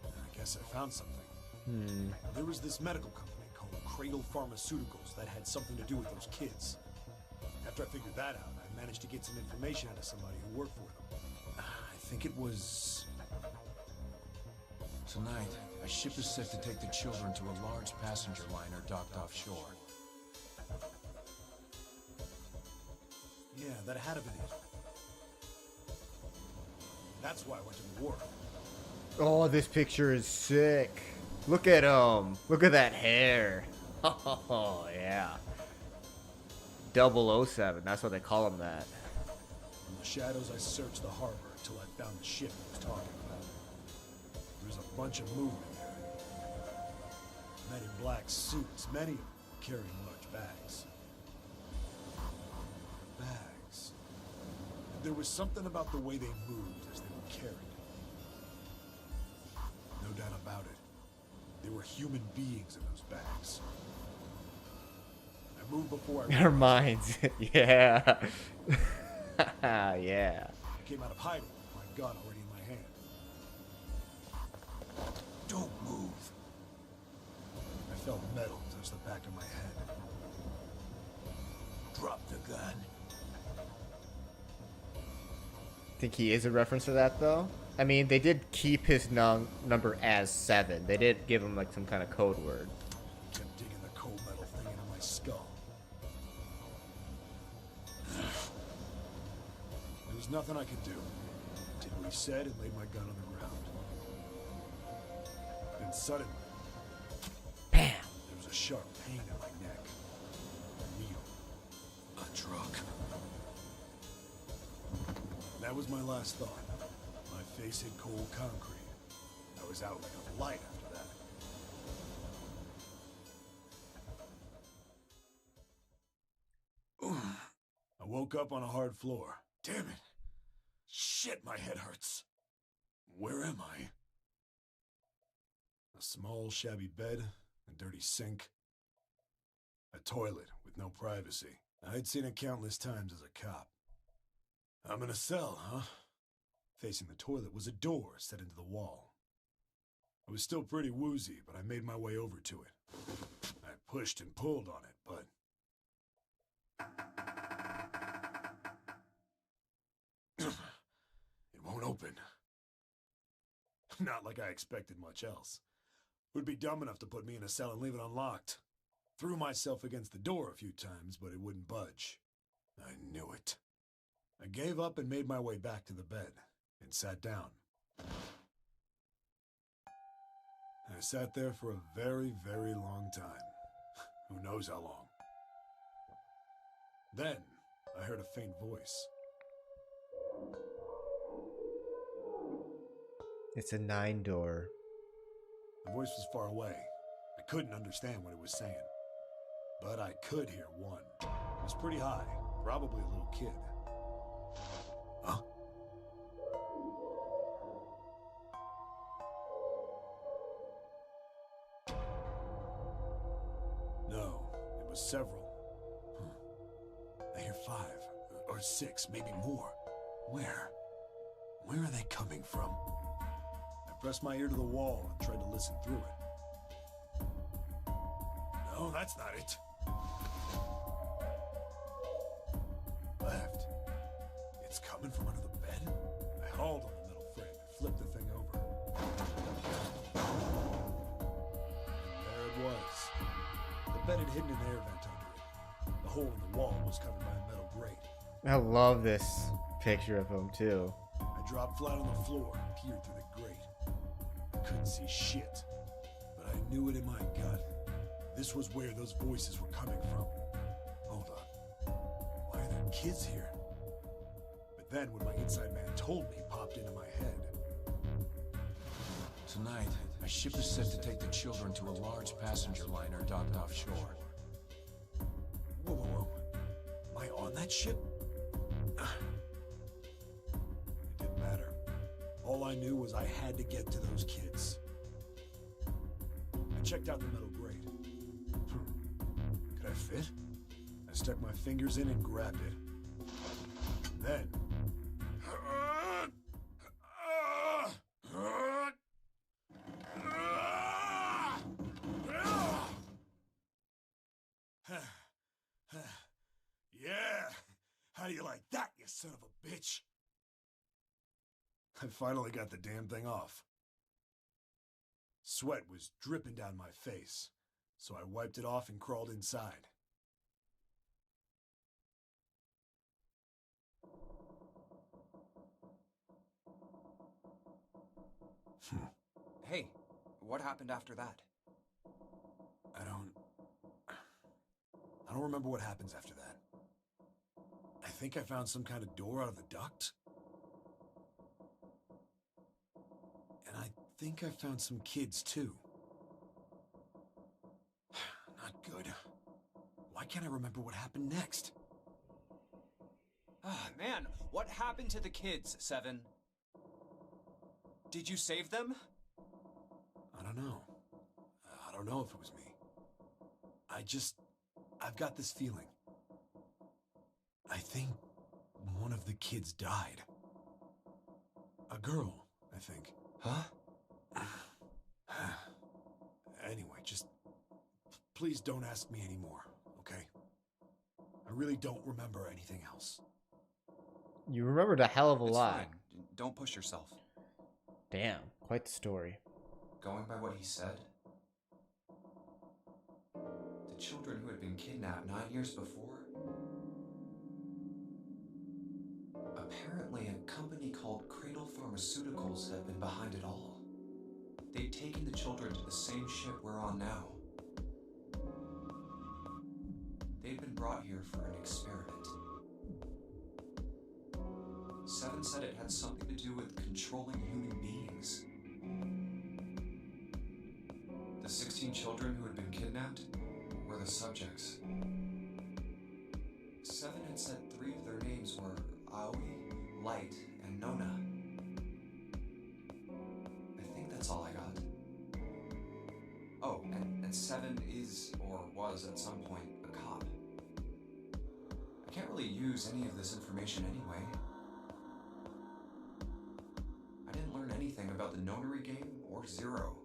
I guess I found something. There was this medical company called Cradle Pharmaceuticals that had something to do with those kids. After I figured that out, I managed to get some information out of somebody who worked for them. I think it was... Tonight, a ship is set to take the children to a large passenger liner docked offshore. Yeah, that had to been it. That's why I went to the war. Oh, this picture is sick. Look at him. Look at that hair. Oh, yeah. 007. That's what they call him that. In the shadows, I searched the harbor until I found the ship I was talking about. There was a bunch of movement there. Men in black suits, many of them carrying large bags. Bags. There was something about the way they moved as they were carried. No doubt about it. There were human beings in those bags. I moved before I Our minds. Yeah. Yeah. I came out of hiding with my gun already in my hand. Don't move. I felt metal touch the back of my head. Drop the gun. Think he is a reference to that, though? I mean, they did keep his number as 7. They did give him, like, some kind of code word. Kept digging the cold metal thing into my skull. There was nothing I could do. Did what he said and laid my gun on the ground. Then suddenly, Bam! there was a sharp pain in my neck. A needle. A drug. That was my last thought. My face hit cold concrete. I was out like a light after that. woke up on a hard floor. Damn it. Shit, my head hurts. Where am I? A small, shabby bed, a dirty sink, a toilet with no privacy. I'd seen it countless times as a cop. I'm in a cell, huh? Facing the toilet was a door set into the wall. I was still pretty woozy, but I made my way over to it. I pushed and pulled on it, but... it won't open. Not like I expected much else. Would be dumb enough to put me in a cell and leave it unlocked. Threw myself against the door a few times, but it wouldn't budge. I knew it. I gave up and made my way back to the bed, and sat down. I sat there for a very, very long time. Who knows how long. Then, I heard a faint voice. It's a 9-door. The voice was far away. I couldn't understand what it was saying. But I could hear one. It was pretty high, probably a little kid. Huh? No, it was several. I hear 5, or 6, maybe more. Where? Where are they coming from? I pressed my ear to the wall and tried to listen through it. No, that's not it. Left. It's coming from under the bed? I hauled on the metal frame and flipped the thing over. And there it was. The bed had hidden an air vent under it. The hole in the wall was covered by a metal grate. I love this picture of him too. I dropped flat on the floor and peered through the grate. I couldn't see shit, but I knew it in my gut. This was where those voices were coming from. Hold on. Why are there kids here? But then what my inside man told me popped into my head. Tonight, a ship is set to take the children to a large passenger liner docked offshore. Whoa, whoa, whoa. Am I on that ship? It didn't matter. All I knew was I had to get to those kids. I checked out the metal grate. Could I fit? I stuck my fingers in and grabbed it. Then... Yeah! How do you like that, you son of a bitch? I finally got the damn thing off. Sweat was dripping down my face, so I wiped it off and crawled inside. Hey, what happened after that? I don't remember what happens after that. I think I found some kind of door out of the duct. And I think I found some kids too. Not good. Why can't I remember what happened next? Ah, man, what happened to the kids, Seven? Did you save them? I don't know. I don't know if it was me. I've got this feeling. I think one of the kids died. A girl, I think. Huh? Anyway, just please don't ask me anymore, okay? I really don't remember anything else. You remembered a hell of a It's lot. fine. Don't push yourself. Damn, quite the story. Going by what he said, the children who had been kidnapped 9 years before, apparently a company called Cradle Pharmaceuticals had been behind it all. They'd taken the children to the same ship we're on now. They'd been brought here for an experiment. Seven said it had something to do with controlling human beings. The 16 children who had been kidnapped were the subjects. Seven had said 3 of their Light, and Nona. I think that's all I got. Oh, and Seven is, or was at some point, a cop. I can't really use any of this information anyway. I didn't learn anything about the Nonary game or Zero.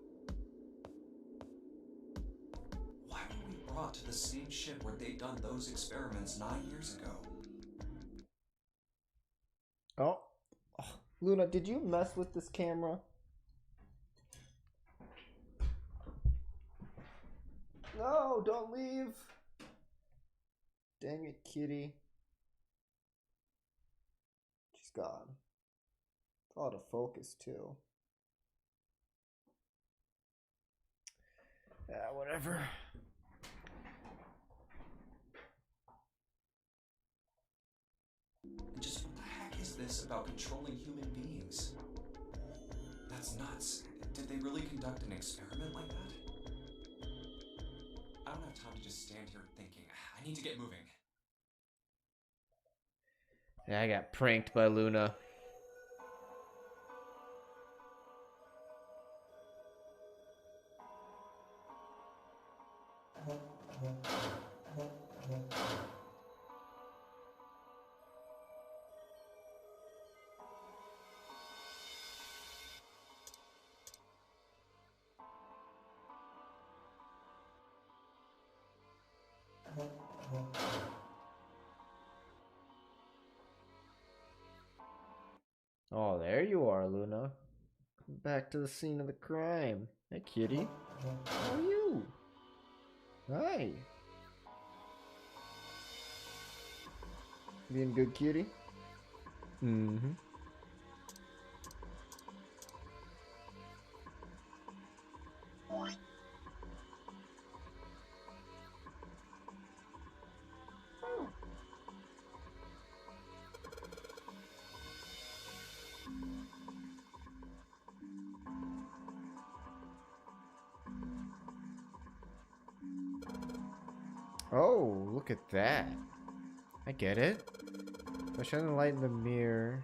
Why were we brought to the same ship where they'd done those experiments 9 years ago? Oh. Luna, did you mess with this camera? No, don't leave. Dang it, kitty. She's gone. It's out of focus, too. Yeah, whatever. And just what the heck is this about controlling human beings? That's nuts. Did they really conduct an experiment like that? I don't have time to just stand here thinking. I need to get moving. Yeah, I got pranked by Luna. Oh, there you are, Luna. Come back to the scene of the crime. Hey, kitty. How are you? Hi. Being good, kitty? Mm-hmm. Oh, look at that. I get it. If I shine the light in the mirror,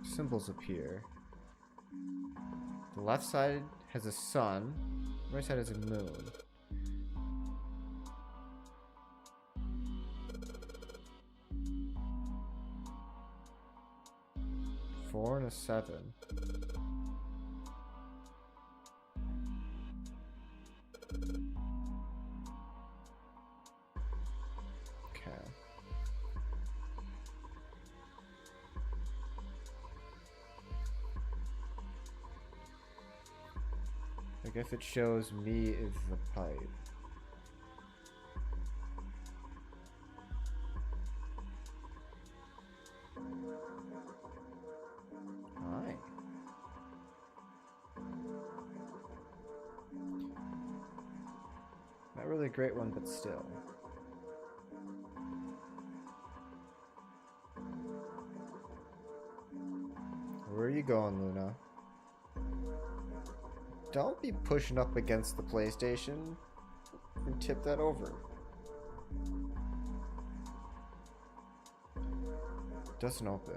symbols appear. The left side has a sun, the right side has a moon. Four and a 7. Okay. I guess it shows me is the pipe. Hi. Not really a great one, but still. Where are you going, Luna? Don't be pushing up against the PlayStation and tip that over. Doesn't open.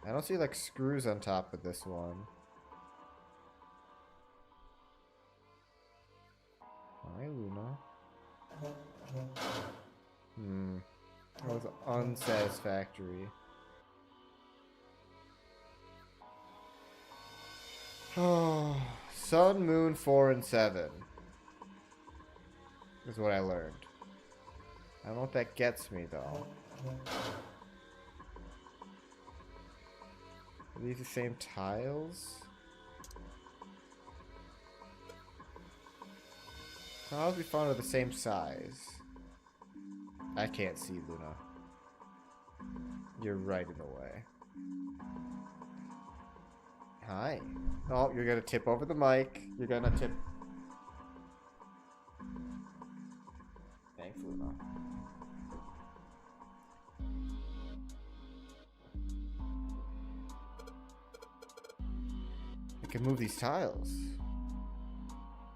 I don't see like screws on top of this one. Hi, Luna. That was unsatisfactory. Oh, Sun, Moon, 4 and 7 is what I learned. I don't know what that gets me though. Are these the same tiles? Tiles we found are the same size. I can't see, Luna. You're right in the way. Hi. Oh, you're gonna tip over the mic. You're gonna tip. Thanks, Luna. I can move these tiles.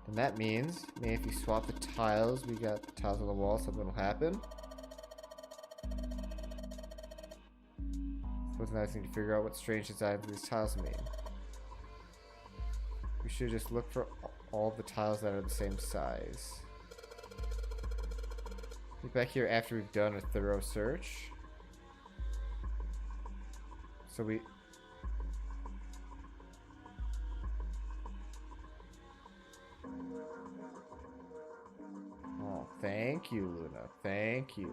The And that means, maybe if you swap the tiles, we got the tiles on the wall, something will happen. So it's a nice thing to figure out what strange designs these tiles mean. We should just look for all the tiles that are the same size. Get back here after we've done a thorough search. So we... Oh, thank you, Luna. Thank you.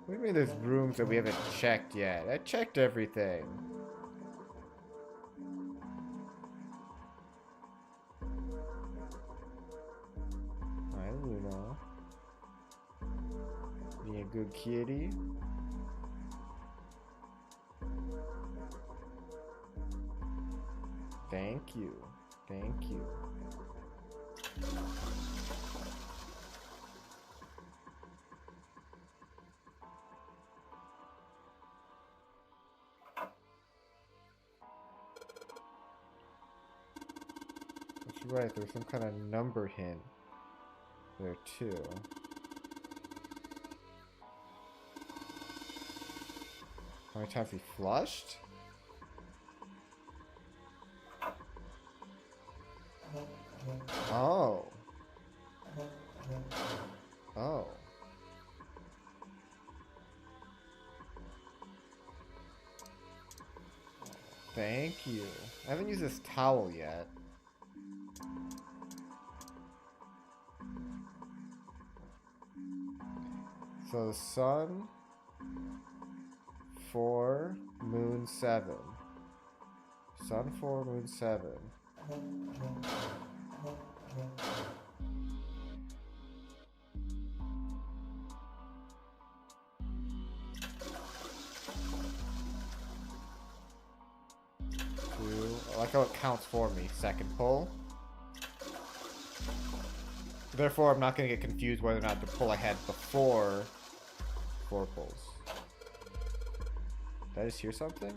What do you mean there's rooms that we haven't checked yet? I checked everything. Hi, Luna. Being a good kitty. Thank you. Thank you. That's right, there's some kind of number hint there too. How many times he flushed? Oh. Oh. Thank you. I haven't used this towel yet. So the sun, 4, moon 7. Sun 4, moon 7. I like how it counts for me. Second pull. Therefore, I'm not going to get confused whether or not the pull I had before 4 pulls. Did I just hear something?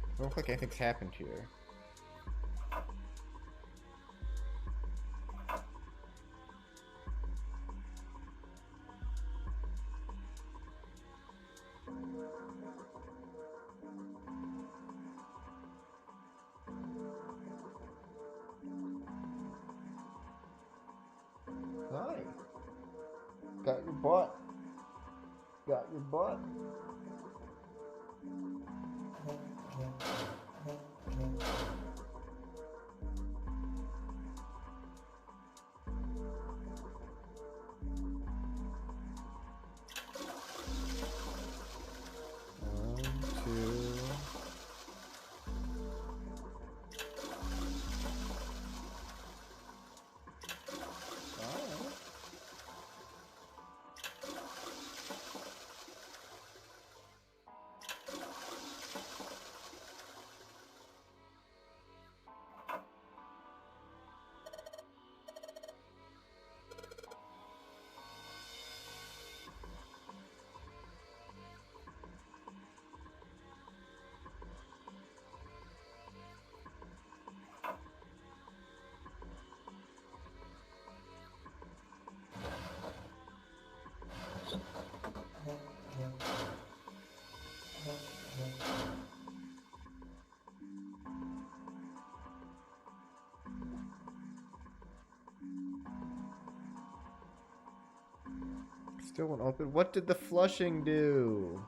Doesn't look like anything's happened here. Hi. Got your butt. Got your butt. Still won't open. What did the flushing do?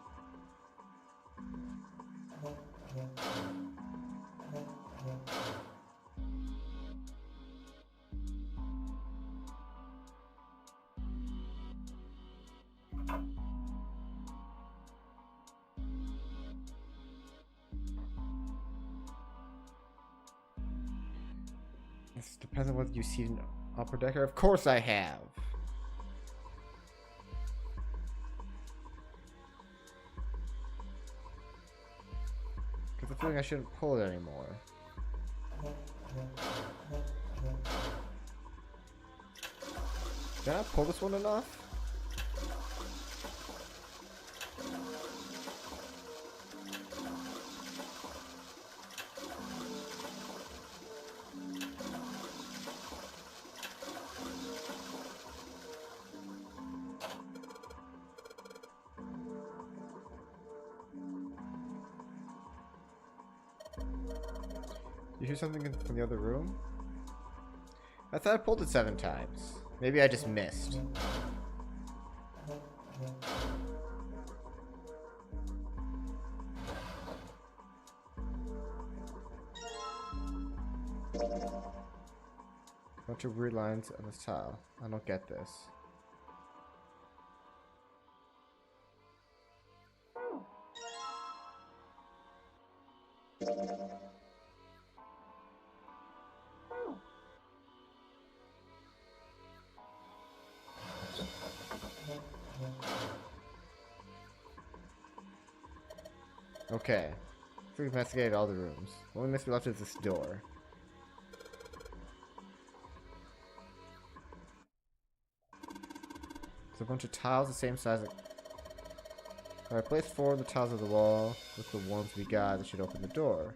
This depends on whether you see an upper decker. Of course I have. Because I'm feeling I shouldn't pull it anymore. Did I not pull this one enough? You hear something from the other room? I thought I pulled it 7 times. Maybe I just missed. Bunch of weird lines on this tile. I don't get this. Okay. So we've investigated all the rooms. The only mystery left is this door. There's a bunch of tiles the same size. If I place 4 of the tiles of the wall with the ones we got, that should open the door.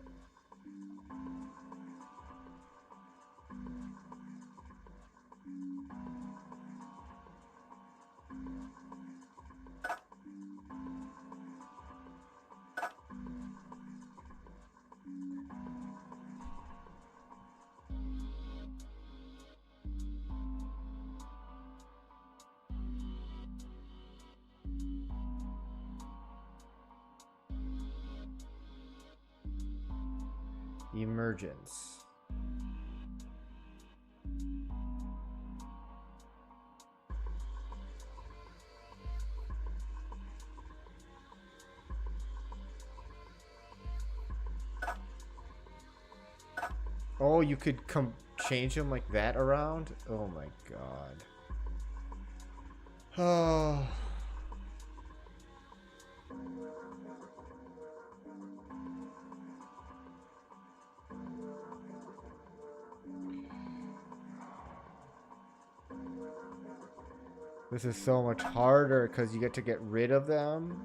Emergence. Oh, you could change them like that around? Oh my god. Oh. This is so much harder because you get to get rid of them.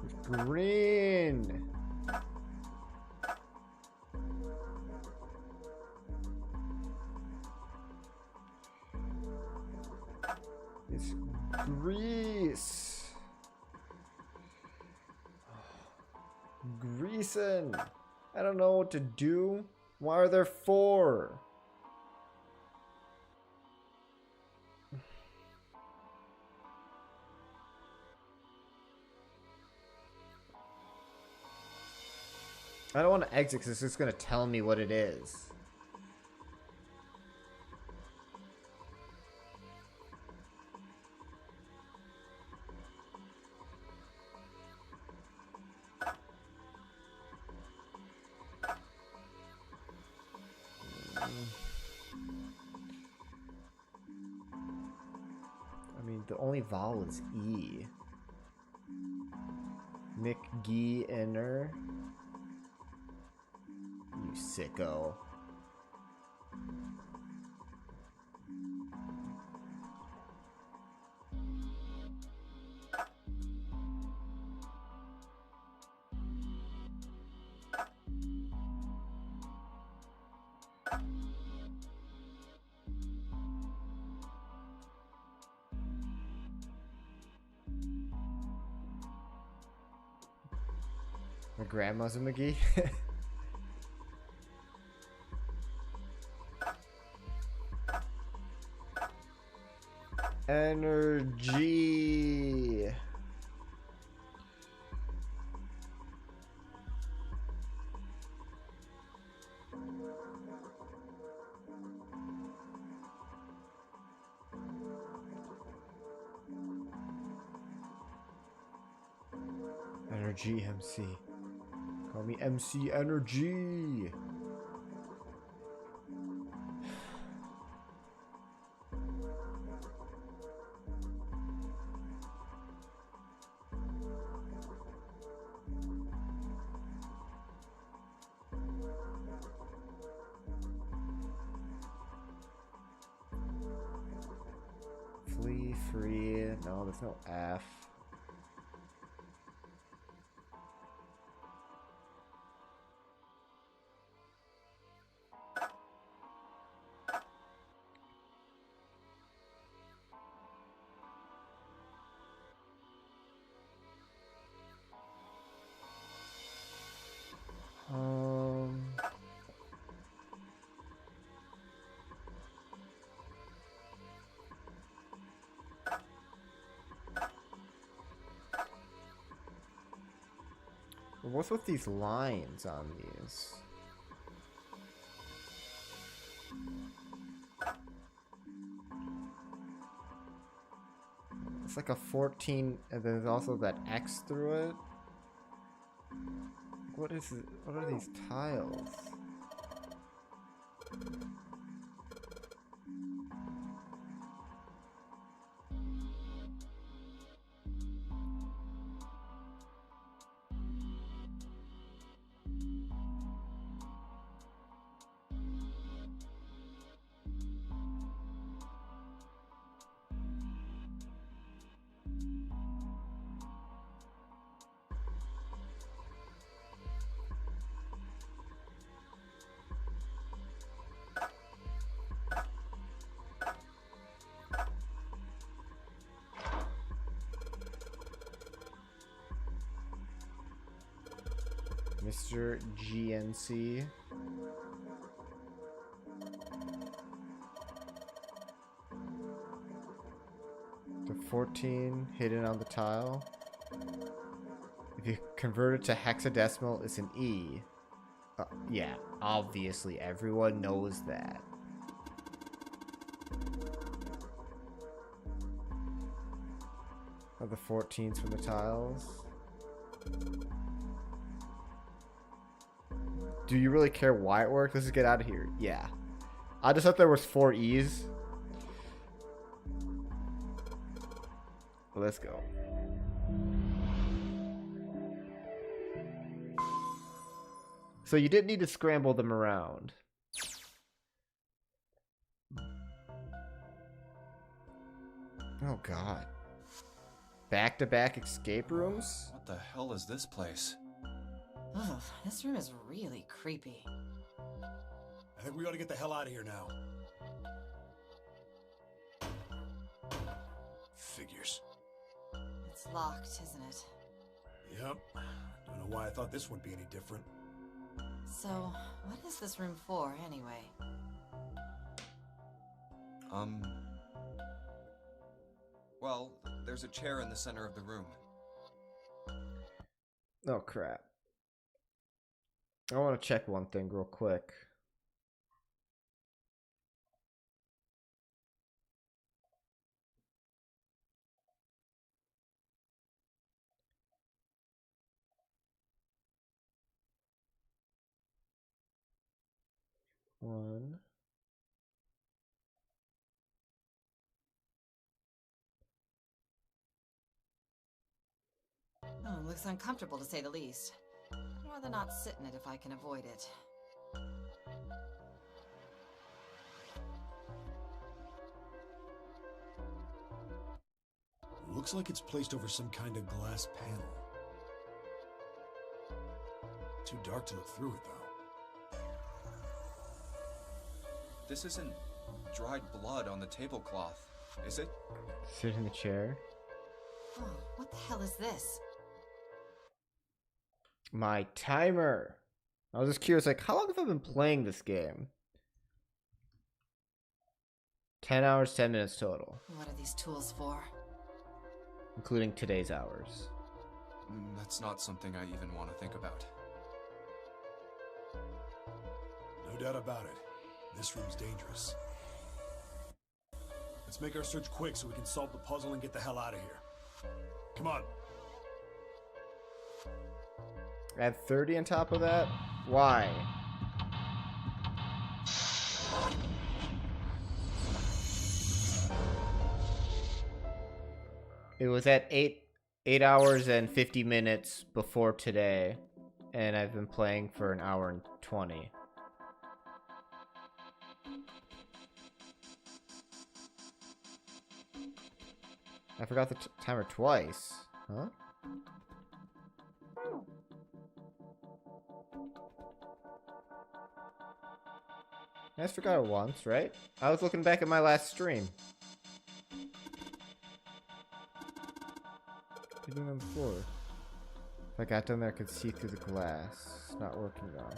It's green. It's grease. Greasing. I don't know what to do. Why are there 4? I don't want to exit because it's just going to tell me what it is. I mean, the only vowel is E. McGee-inner. You sicko. My grandma's a McGee. Energy. Energy MC. Call me MC Energy. Flee, free. No, there's no F. What's with these lines on these? It's like a 14, and then there's also that X through it. What is it? What are these tiles? Mr. GNC. The 14 hidden on the tile. If you convert it to hexadecimal, it's an E. Yeah, obviously everyone knows that. Are the 14s from the tiles? Do you really care why it worked? Let's just get out of here. Yeah. I just thought there was 4 E's. Let's go. So you didn't need to scramble them around. Oh god. Back-to-back escape rooms? What the hell is this place? Ugh, this room is really creepy. I think we ought to get the hell out of here now. Figures. It's locked, isn't it? Yep. Don't know why I thought this would be any different. So, what is this room for, anyway? Well, there's a chair in the center of the room. Oh crap. I want to check one thing real quick. One. Oh, it looks uncomfortable to say the least. I'd rather not sit in it if I can avoid it. Looks like it's placed over some kind of glass panel. Too dark to look through it, though. This isn't dried blood on the tablecloth, is it? Sit in the chair. Oh, what the hell is this? My timer. I was just curious, like, how long have I been playing this game? 10 hours, 10 minutes total. What are these tools for? Including today's hours. That's not something I even want to think about. No doubt about it. This room's dangerous. Let's make our search quick so we can solve the puzzle and get the hell out of here. Come on. Add 30 on top of that? Why? It was at 8 hours and 50 minutes before today, and I've been playing for an hour and 20. I forgot the timer twice. Huh? I just forgot it once, right? I was looking back at my last stream. What are you doing on the floor? If I got down there, I could see through the glass. It's not working though.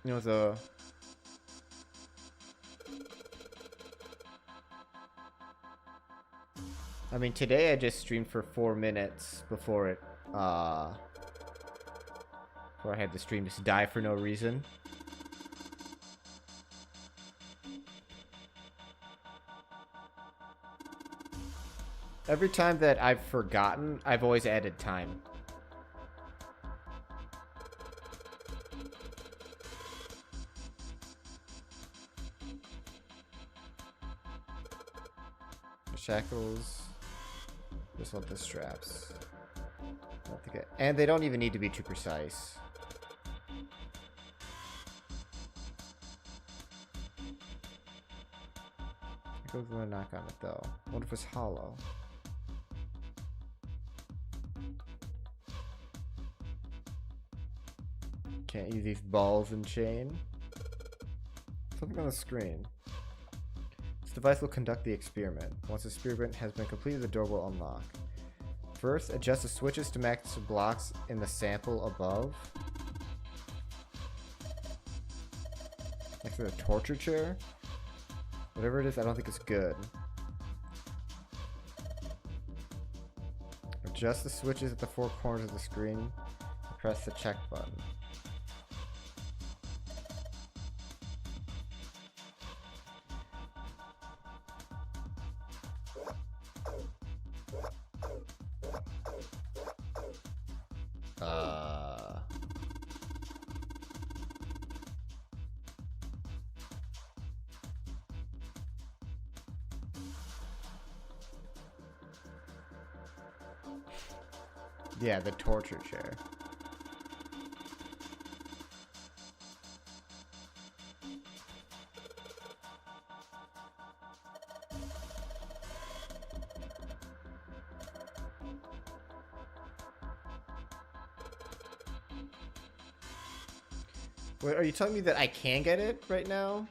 It was a... I mean, today I just streamed for 4 minutes before it, before I had the stream just die for no reason. Every time that I've forgotten, I've always added time. Shackles. Just want the straps. Not to get, and they don't even need to be too precise. I go gonna knock on it though. What if it's hollow? Can't use these balls and chain. Something on the screen. This device will conduct the experiment. Once the experiment has been completed, the door will unlock. First, adjust the switches to match the blocks in the sample above. Next to the torture chair. Whatever it is, I don't think it's good. Adjust the switches at the 4 corners of the screen and press the check button. Yeah, the torture chair. Wait, are you telling me that I can get it right now?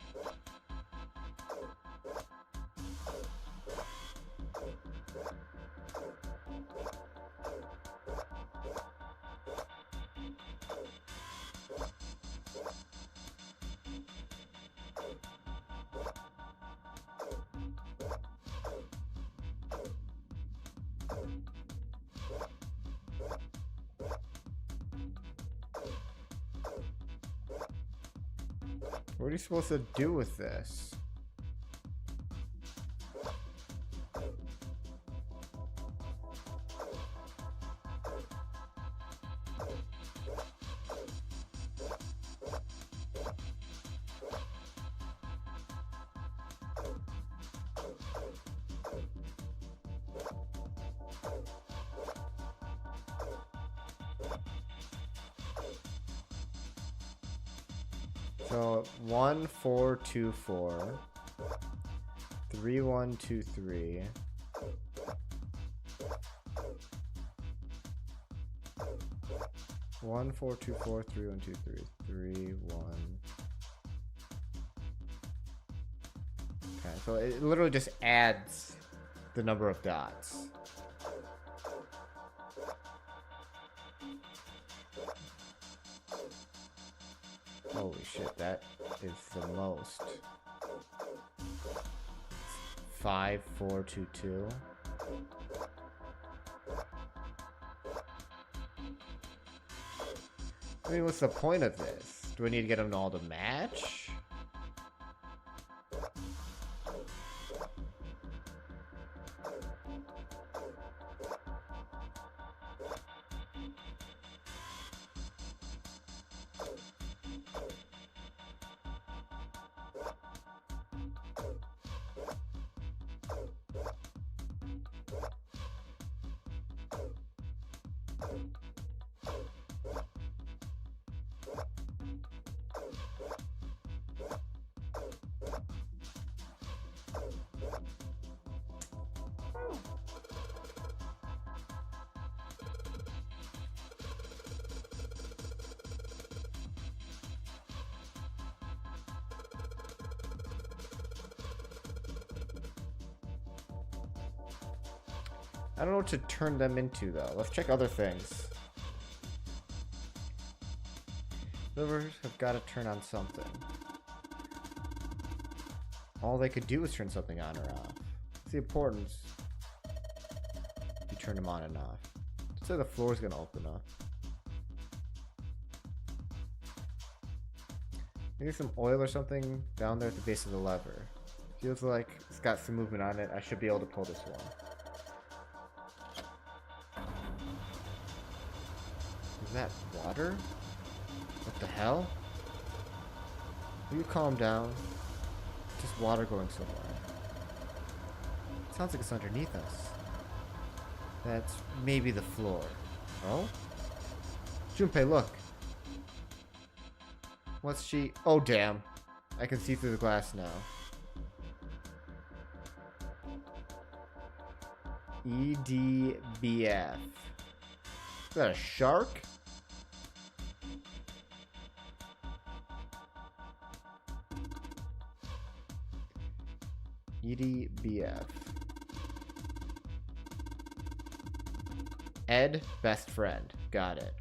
What are you supposed to do with this? So 1 4 2 4 3 1 2 3 1 4 2 4 3 1 2 3 3 1. Okay, so it literally just adds the number of dots. Holy shit, that is the most. 5 4 2 2. I mean, what's the point of this? Do I need to get them all to match? I don't know what to turn them into, though. Let's check other things. Livers have got to turn on something. All they could do is turn something on or off. What's the importance? turn them on and off. So the floor's gonna open up. Maybe some oil or something down there at the base of the lever. Feels like it's got some movement on it. I should be able to pull this one. Is that water? What the hell? Will you calm down? Just water going somewhere. It sounds like it's underneath us. That's maybe the floor. Oh? Junpei, look. What's she? Oh, damn. I can see through the glass now. EDBF. Is that a shark? EDBF. Ed, best friend. Got it.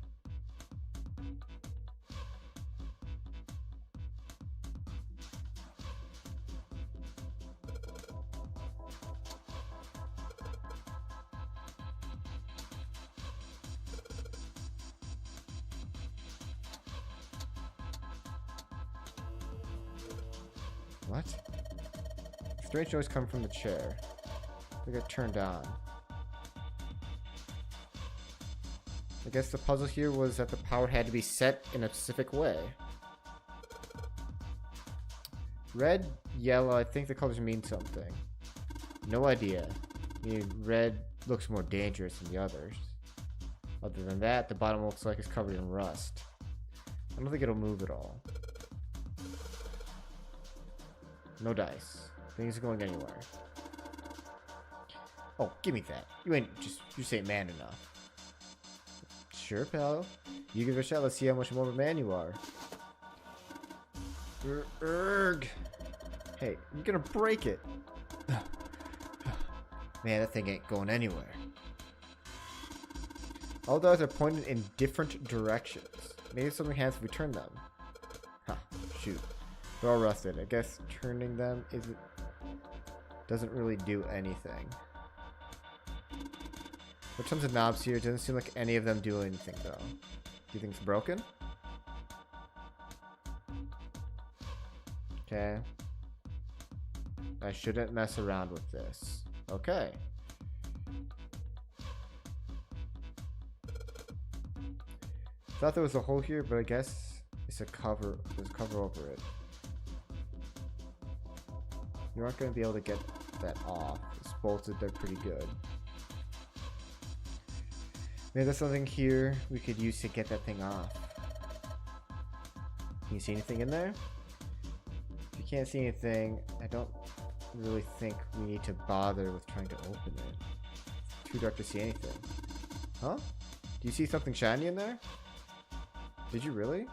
What? Strange noise coming from the chair. They got turned on. I guess the puzzle here was that the power had to be set in a specific way. Red, yellow, I think the colors mean something. No idea. I mean, red looks more dangerous than the others. Other than that, the bottom looks like it's covered in rust. I don't think it'll move at all. No dice. Things are going anywhere. Oh, give me that. You ain't man enough. Sure, pal. You give it a shot. Let's see how much more of a man you are. Erg. Hey, you're gonna break it. Man, that thing ain't going anywhere. All doors are pointed in different directions. Maybe something happens if we turn them. Huh, shoot. They're all rusted. I guess turning them doesn't really do anything. There are tons of knobs here. It doesn't seem like any of them do anything, though. Do you think it's broken? Okay. I shouldn't mess around with this. Okay. Thought there was a hole here, but I guess it's a cover. There's a cover over it. You aren't going to be able to get that off. It's bolted there pretty good. Maybe there's something here we could use to get that thing off. Can you see anything in there? If you can't see anything, I don't really think we need to bother with trying to open it. It's too dark to see anything. Huh? Do you see something shiny in there? Did you really?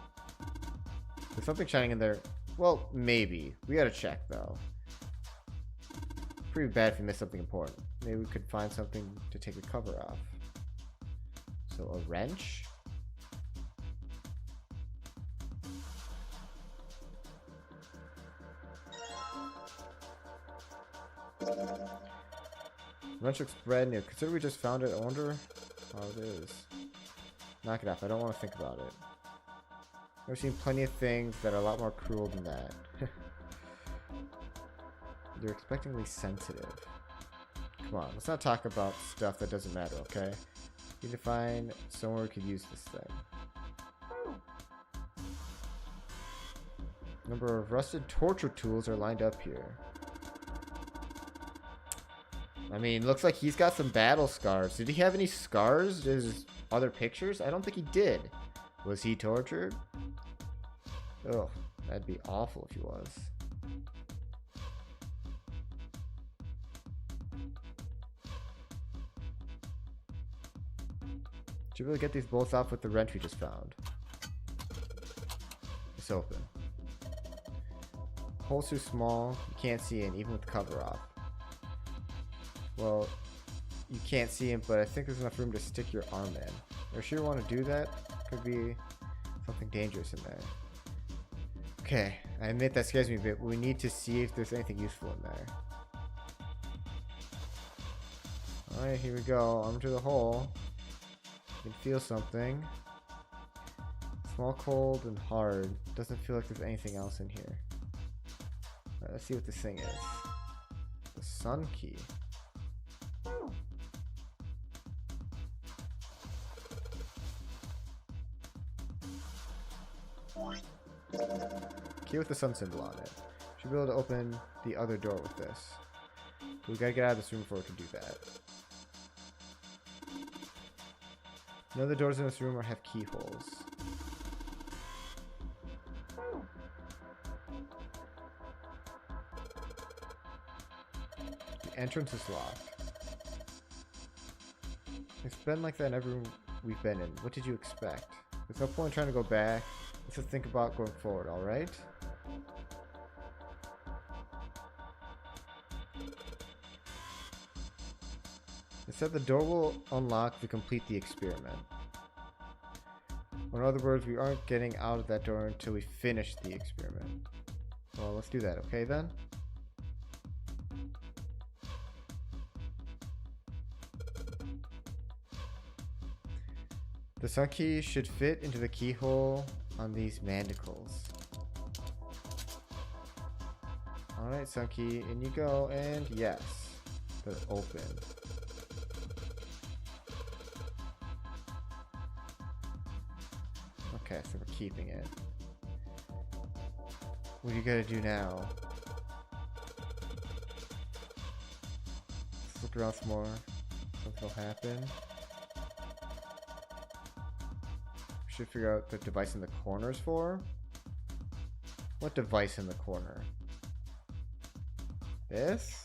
There's something shining in there. Well, maybe. We gotta check, though. Pretty bad if we miss something important. Maybe we could find something to take the cover off. So a wrench? Wrench looks brand new. Consider we just found it. I wonder how it is. Knock it off. I don't want to think about it. I've seen plenty of things that are a lot more cruel than that. They're expectingly sensitive. Come on, let's not talk about stuff that doesn't matter, okay? We need to find somewhere we could use this thing. Number of rusted torture tools are lined up here. I mean, looks like he's got some battle scars. Did he have any scars? There's other pictures? I don't think he did. Was he tortured? Oh, that'd be awful if he was. Should we really get these bolts off with the wrench we just found? It's open. Hole's too small. You can't see in, even with the cover off. Well, you can't see him, but I think there's enough room to stick your arm in. Are you sure you want to do that? Could be something dangerous in there. Okay, I admit that scares me a bit, but we need to see if there's anything useful in there. Alright, here we go. Arm to the hole. You can feel something. Small, cold, and hard. Doesn't feel like there's anything else in here. Alright, let's see what this thing is. The sun key. Key with the sun symbol on it. Should be able to open the other door with this. But we gotta get out of this room before we can do that. None of the doors in this room have keyholes. The entrance is locked. It's been like that in every room we've been in. What did you expect? There's no point in trying to go back. Let's just think about going forward, alright? It said the door will unlock to complete the experiment. Or in other words, we aren't getting out of that door until we finish the experiment. Well, let's do that, okay then? The sun key should fit into the keyhole on these manacles. Alright, sun key, in you go, and yes, they're open. Okay, so we're keeping it. What do you gotta do now? Let's look around some more. Something will happen. Should figure out the device in the corner is for. What device in the corner? This?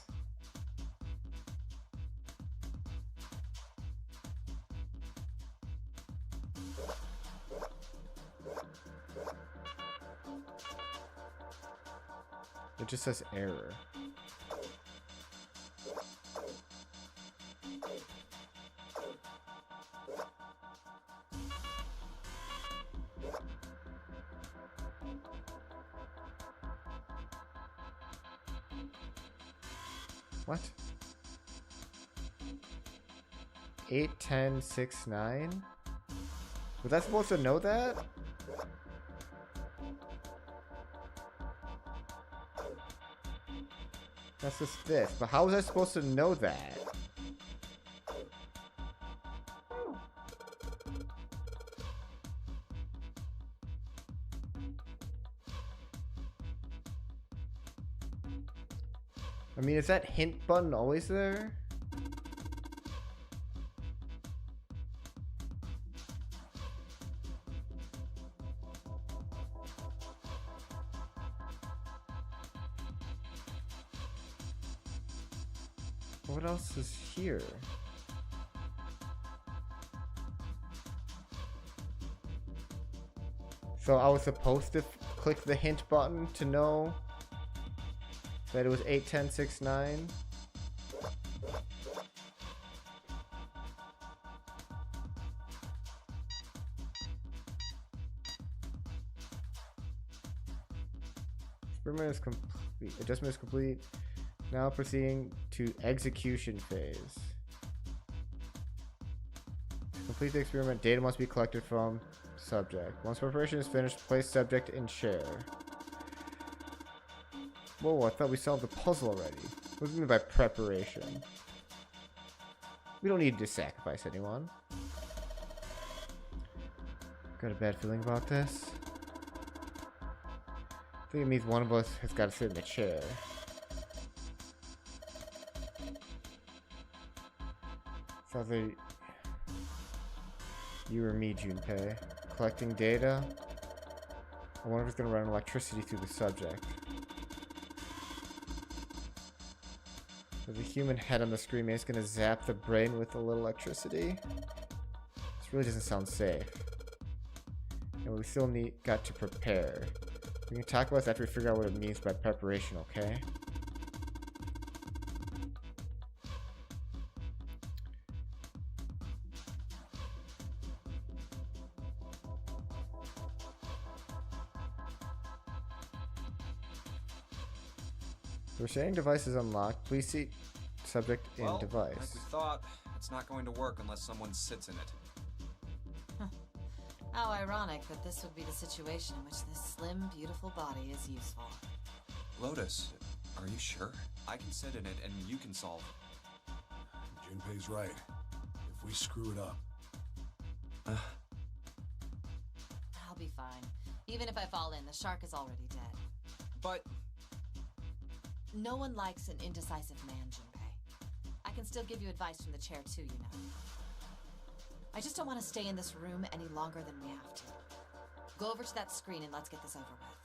It just says error. What? 8, 10, 6, 9? Was I supposed to know that? That's just this. But how was I supposed to know that? I mean, is that hint button always there? What else is here? So I was supposed to click the hint button to know that it was 8, 10, 6, 9. Experiment is complete. Adjustment is complete. Now proceeding to execution phase. To complete the experiment, data must be collected from subject. Once preparation is finished, place subject in chair. Whoa, I thought we solved the puzzle already. What do you mean by preparation? We don't need to sacrifice anyone. Got a bad feeling about this. I think it means one of us has got to sit in the chair. Sounds like you or me, Junpei. Collecting data. I wonder if it's going to run electricity through the subject. So the human head on the screen is going to zap the brain with a little electricity. This really doesn't sound safe. And we still got to prepare. We can talk about this after we figure out what it means by preparation, okay? The restraining device is unlocked. Please see Subject and Well, device. like we thought, it's not going to work unless someone sits in it. How ironic that this would be the situation in which this slim, beautiful body is useful. Lotus, are you sure? I can sit in it and you can solve. Junpei's right. If we screw it up, I'll be fine. Even if I fall in, the shark is already dead. But No one likes an indecisive man, Junpei. I can still give you advice from the chair too, you know. I just don't want to stay in this room any longer than we have to. Go over to that screen and let's get this over with.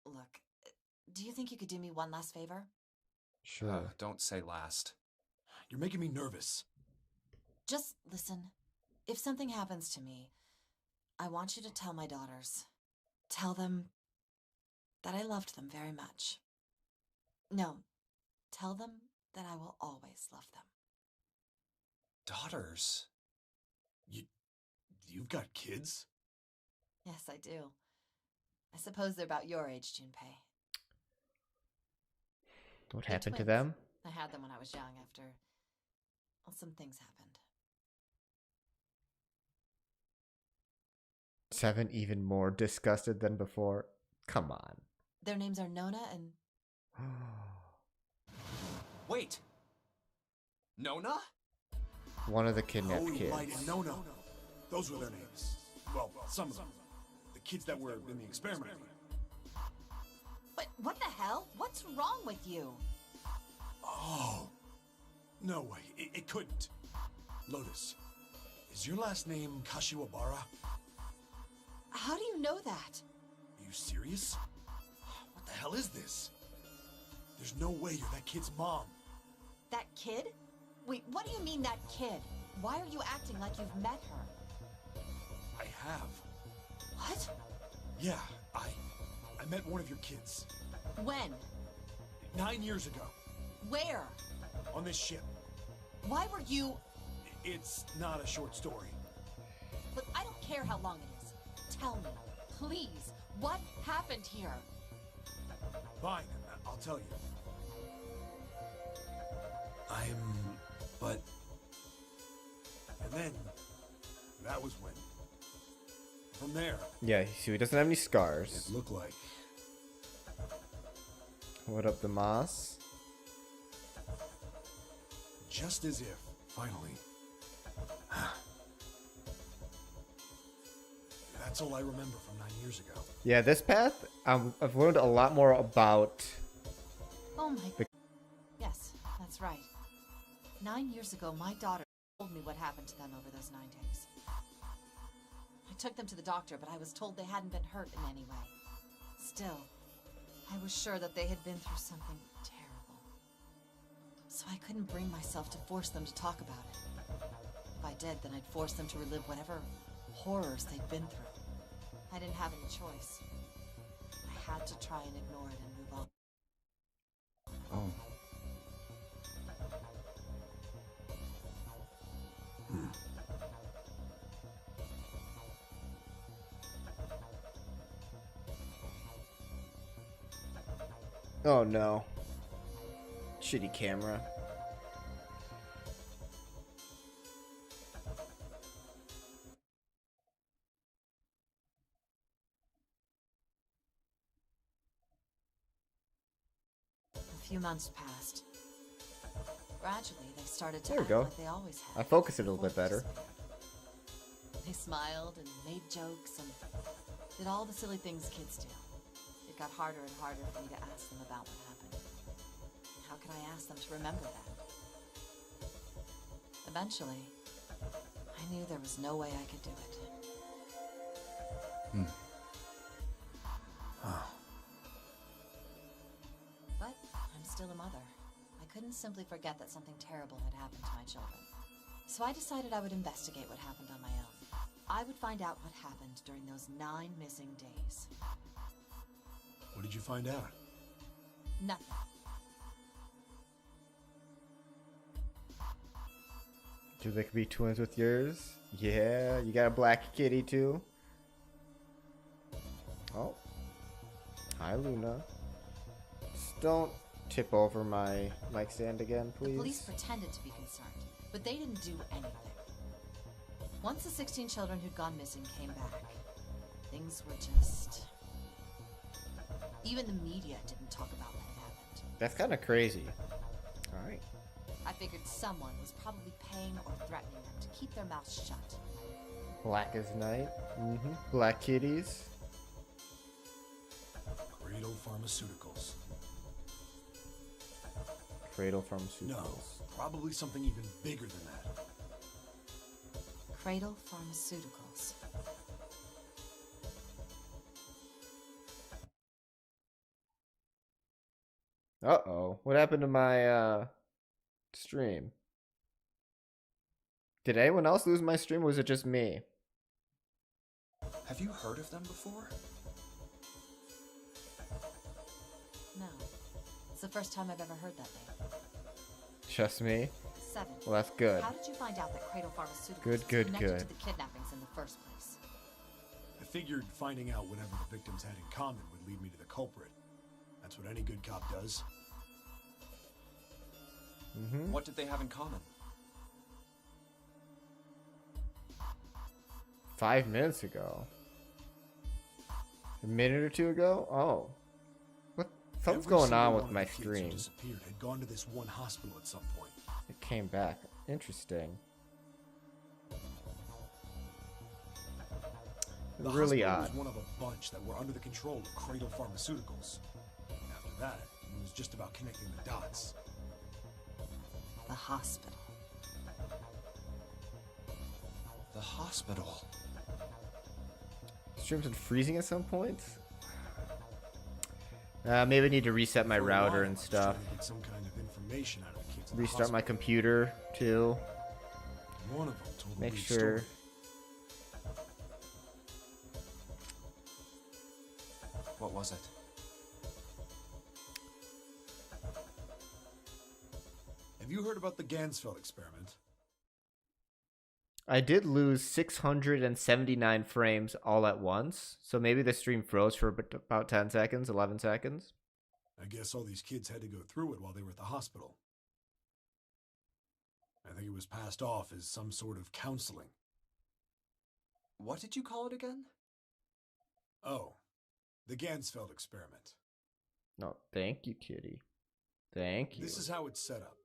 Look, do you think you could do me one last favor? Sure. don't say last. you're making me nervous. Just listen. If something happens to me, I want you to tell my daughters. Tell them that I loved them very much. No, tell them that I will always love them. Daughters? You've got kids? Yes, I do. I suppose they're about your age, Junpei. What They're happened to twins. them? I had them when I was young after... well, some things happened. 7 even more disgusted than before. Come on. Their names are Nona and... Wait! Nona? One of the kidnapped Holy kids. Light and No. Those were their names. Well, some of them. The kids that were in the experiment. But what the hell? What's wrong with you? Oh. No way. It couldn't. Lotus, is your last name Kashiwabara? How do you know that? Are you serious? What the hell is this? There's no way you're that kid's mom. That kid? Wait, what do you mean that kid? Why are you acting like you've met her? I have. What? Yeah, I met one of your kids. When? 9 years ago. Where? On this ship. Why were you... It's not a short story. Look, I don't care how long it is. Tell me, please, what happened here? Fine, I'll tell you. But... And then... That was when. From there, Yeah, so he doesn't have any scars. it looked like... What up the moss? Just as if, finally... That's all I remember from 9 years ago. Yeah, this path, I've learned a lot more about... Oh my... Yes, that's right. 9 years ago, my daughter told me what happened to them over those 9 days. I took them to the doctor, but I was told they hadn't been hurt in any way. Still, I was sure that they had been through something terrible. So I couldn't bring myself to force them to talk about it. If I did, then I'd force them to relive whatever horrors they'd been through. I didn't have any choice. I had to try and ignore it and move on. Oh. Oh no. Shitty camera. A few months passed. Gradually, they started to There we act go. like they always had. I focus it a little bit before they better. disappeared. They smiled and made jokes and did all the silly things kids do. It got harder and harder for me to ask them about what happened. How could I ask them to remember that? Eventually, I knew there was no way I could do it. But I'm still a mother. I couldn't simply forget that something terrible had happened to my children. So I decided I would investigate what happened on my own. I would find out what happened during those 9 missing days. What did you find out? Nothing. Do they could be twins with yours? Yeah, you got a black kitty too. Oh, Hi, Luna. Just don't tip over my mic stand again, The police please. pretended to be concerned, but they didn't do anything. Once the 16 children who'd gone missing came back, things were just... Even the media didn't talk about what had happened. That's kind of crazy. Alright. I figured someone was probably paying or threatening them to keep their mouths shut. Black as night. Black kitties. Cradle Pharmaceuticals. Cradle Pharmaceuticals. No, probably something even bigger than that. Cradle Pharmaceuticals. Uh-oh. What happened to my, stream? Did anyone else lose my stream, or was it just me? Have you heard of them before? No. It's the first time I've ever heard that name. Just me? 7. Well, that's good. How did you find out that Cradle Pharmaceuticals Good, was good, connected good. to the kidnappings in the first place? I figured finding out whatever the victims had in common would lead me to the culprit. That's what any good cop does. What did they have in common? 5 minutes ago. A minute or two ago? Oh. What? Something's Every going on single with one of my the kids who stream. disappeared had gone to this one hospital at some point. It came back. Interesting. The Really hospital odd. was one of a bunch that were under the control of Cradle Pharmaceuticals. After that, it was just about connecting the dots. The hospital. The hospital. Stream's been freezing at some point? Maybe I need to reset my For a router while, I and was stuff. trying to get some kind of information out of the kids in the Restart my hospital. computer, too. One of them told a Make weird sure. story. What was it? Have you heard about the Gansfeld experiment? I did lose 679 frames all at once, so maybe the stream froze for about 10 seconds, 11 seconds. I guess all these kids had to go through it while they were at the hospital. I think it was passed off as some sort of counseling. What did you call it again? Oh, the Gansfeld experiment. No, thank you, kitty. Thank you. This is how it's set up.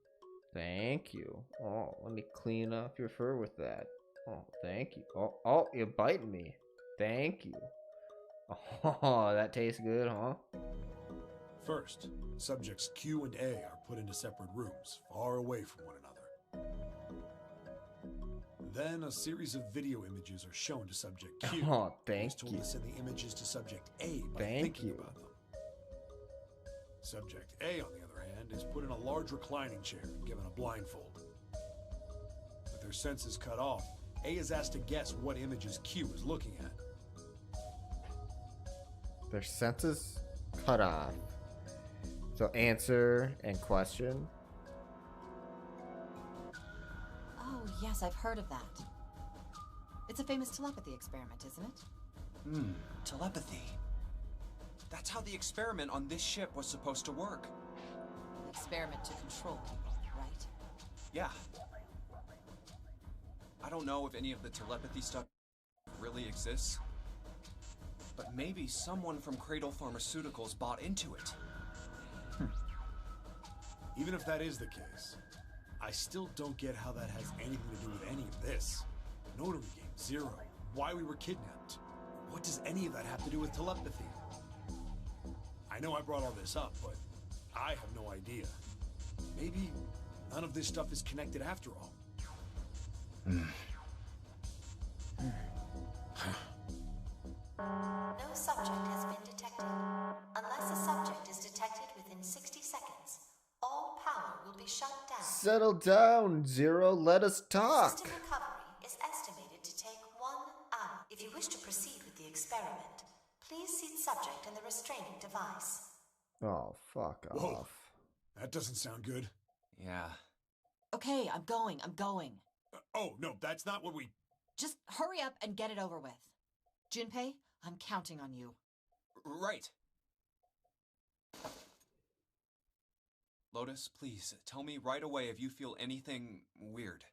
Thank you. Oh, let me clean off your fur with that. Oh, thank you. Oh, you're biting me. Thank you. Oh, that tastes good, huh? First, subjects Q and A are put into separate rooms, far away from one another. Then a series of video images are shown to subject Q. Oh, who is thank told you. to send the images to subject A by Thank thinking you. about them. Subject A, on the other hand, is put in a large reclining chair and given a blindfold. With their senses cut off, A is asked to guess what images Q is looking at. Their senses cut off. So answer and question. Oh, yes, I've heard of that. It's a famous telepathy experiment, isn't it? Telepathy. That's how the experiment on this ship was supposed to work. An experiment to control people, right? Yeah. I don't know if any of the telepathy stuff really exists, but maybe someone from Cradle Pharmaceuticals bought into it. Even if that is the case, I still don't get how that has anything to do with any of this. Notary game, zero. Why we were kidnapped. What does any of that have to do with telepathy? I know I brought all this up, but I have no idea. Maybe none of this stuff is connected after all. No subject has been detected. Unless a subject is detected within 60 seconds, all power will be shut down. Settle down, Zero. Let us talk. System recovery is estimated to take 1 hour. If you wish to proceed with the experiment, please seat subject in the restraining device. Oh, fuck Whoa. off. That doesn't sound good. Yeah. Okay, I'm going. Oh, no, that's not what we... Just hurry up and get it over with. Junpei, I'm counting on you. Right. Lotus, please, tell me right away if you feel anything weird.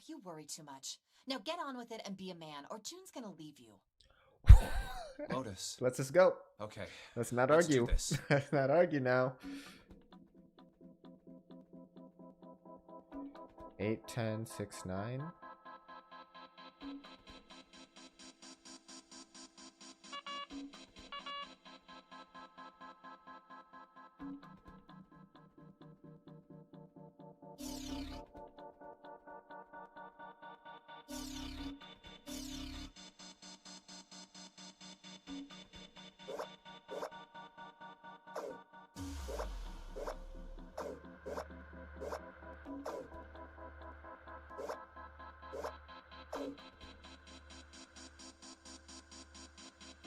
You worry too much. Now get on with it and be a man, or June's gonna leave you. Lotus. Let's just go. Okay. Let's not Let's do argue. this. Let's not argue now. 8, 10, 6, 9.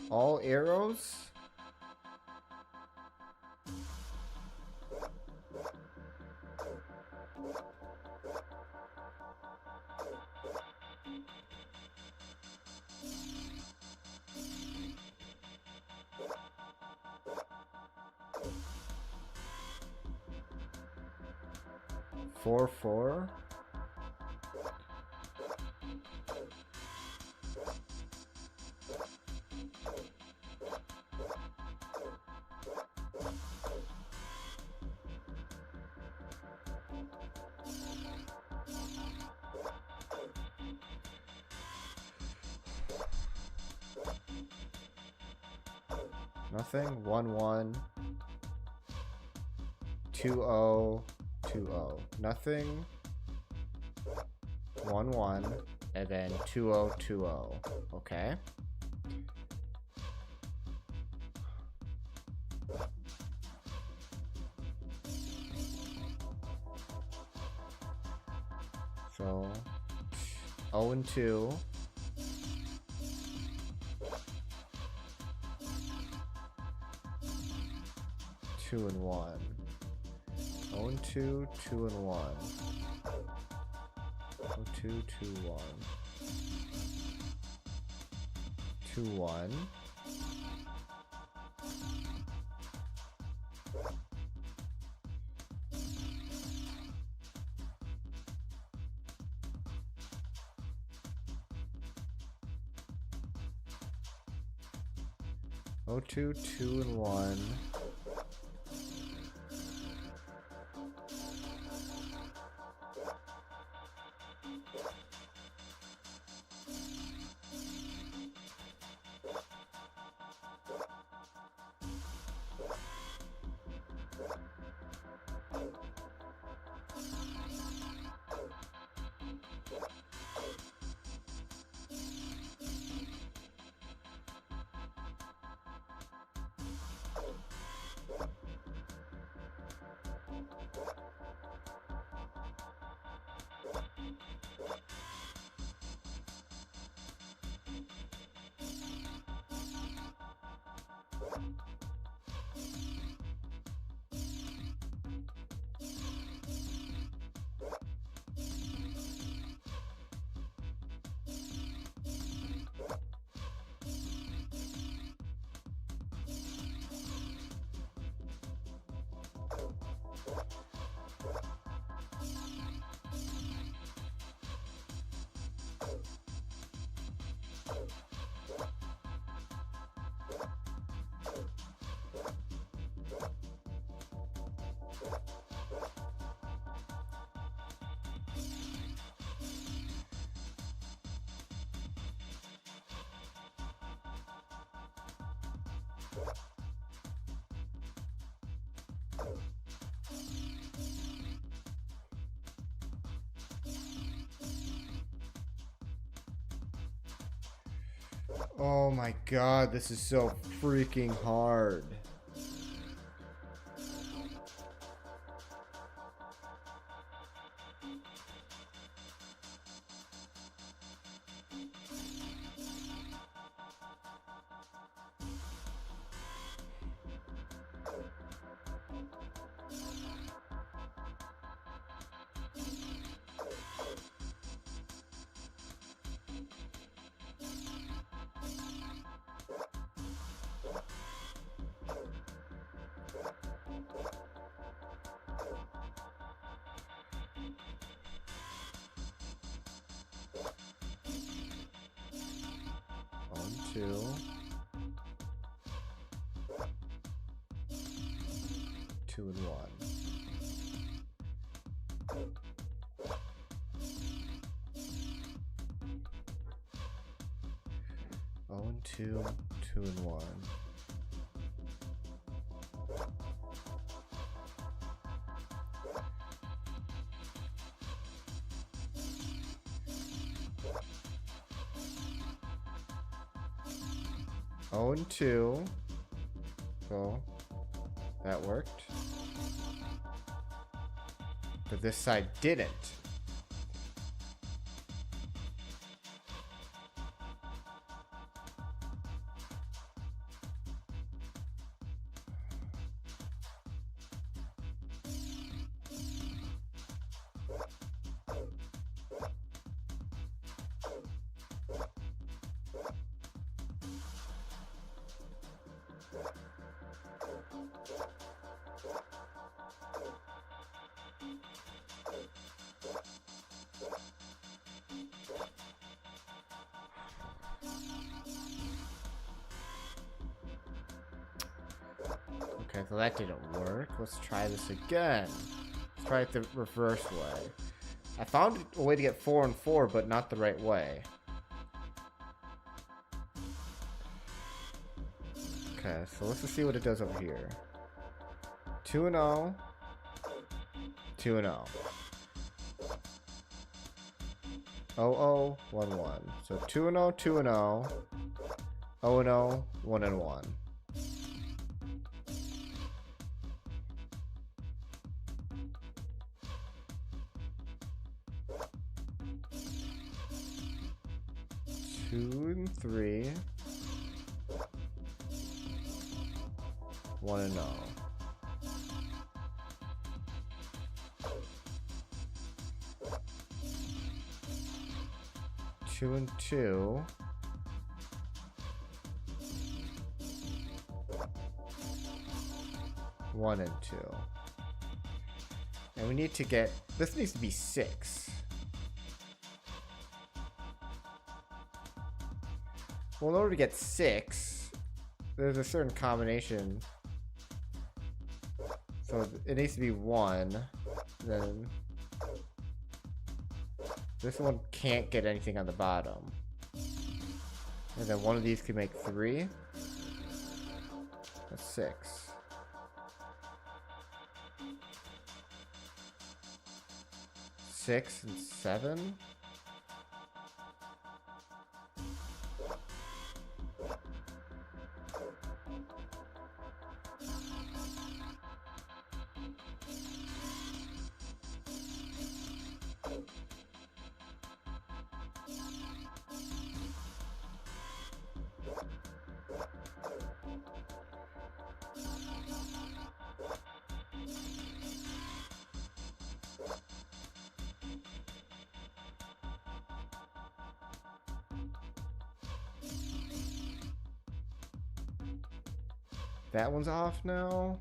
All arrows? Four, 4. Nothing. 1, 1. 2, 0. 2, 0. Nothing. 1, 1. And then 2, 0, 2, 0. Okay. So 0 and 2. 2 and 1. 0 and 2, 2 and 1. 0, 2, 2, 1. 2, 1. Oh, 2, 2 and 1. Oh my god, this is so freaking hard. 2. 2 and 1. 0 and 2, 2 and 1. Oh and 2. So that worked. But this side didn't. Okay, so that didn't work. Let's try this again. Let's try it the reverse way. I found a way to get 4 and 4, but not the right way. Okay, so let's just see what it does over here. 2 and 0. 2 and 0. 0, 1, 1. So 2 and 0, 2 and 0. 0 and 0, 1 and 1. Two and 3. 1 and 0. Two and 2. 1 and 2. And we need to get, this needs to be 6. Well, in order to get 6, there's a certain combination. So it needs to be 1. Then this one can't get anything on the bottom. And then one of these could make 3. That's 6. Six and 7. That one's off now.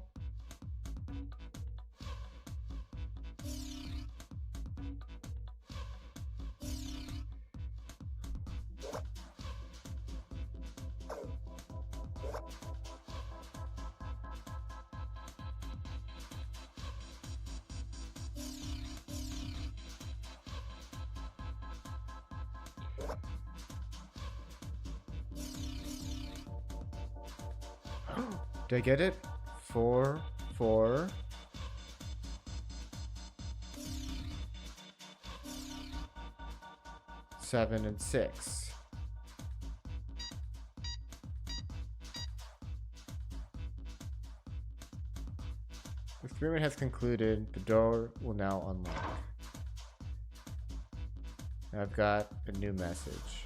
Did I get it? 4, 4. Seven and 6. The experiment has concluded. The door will now unlock. I've got a new message.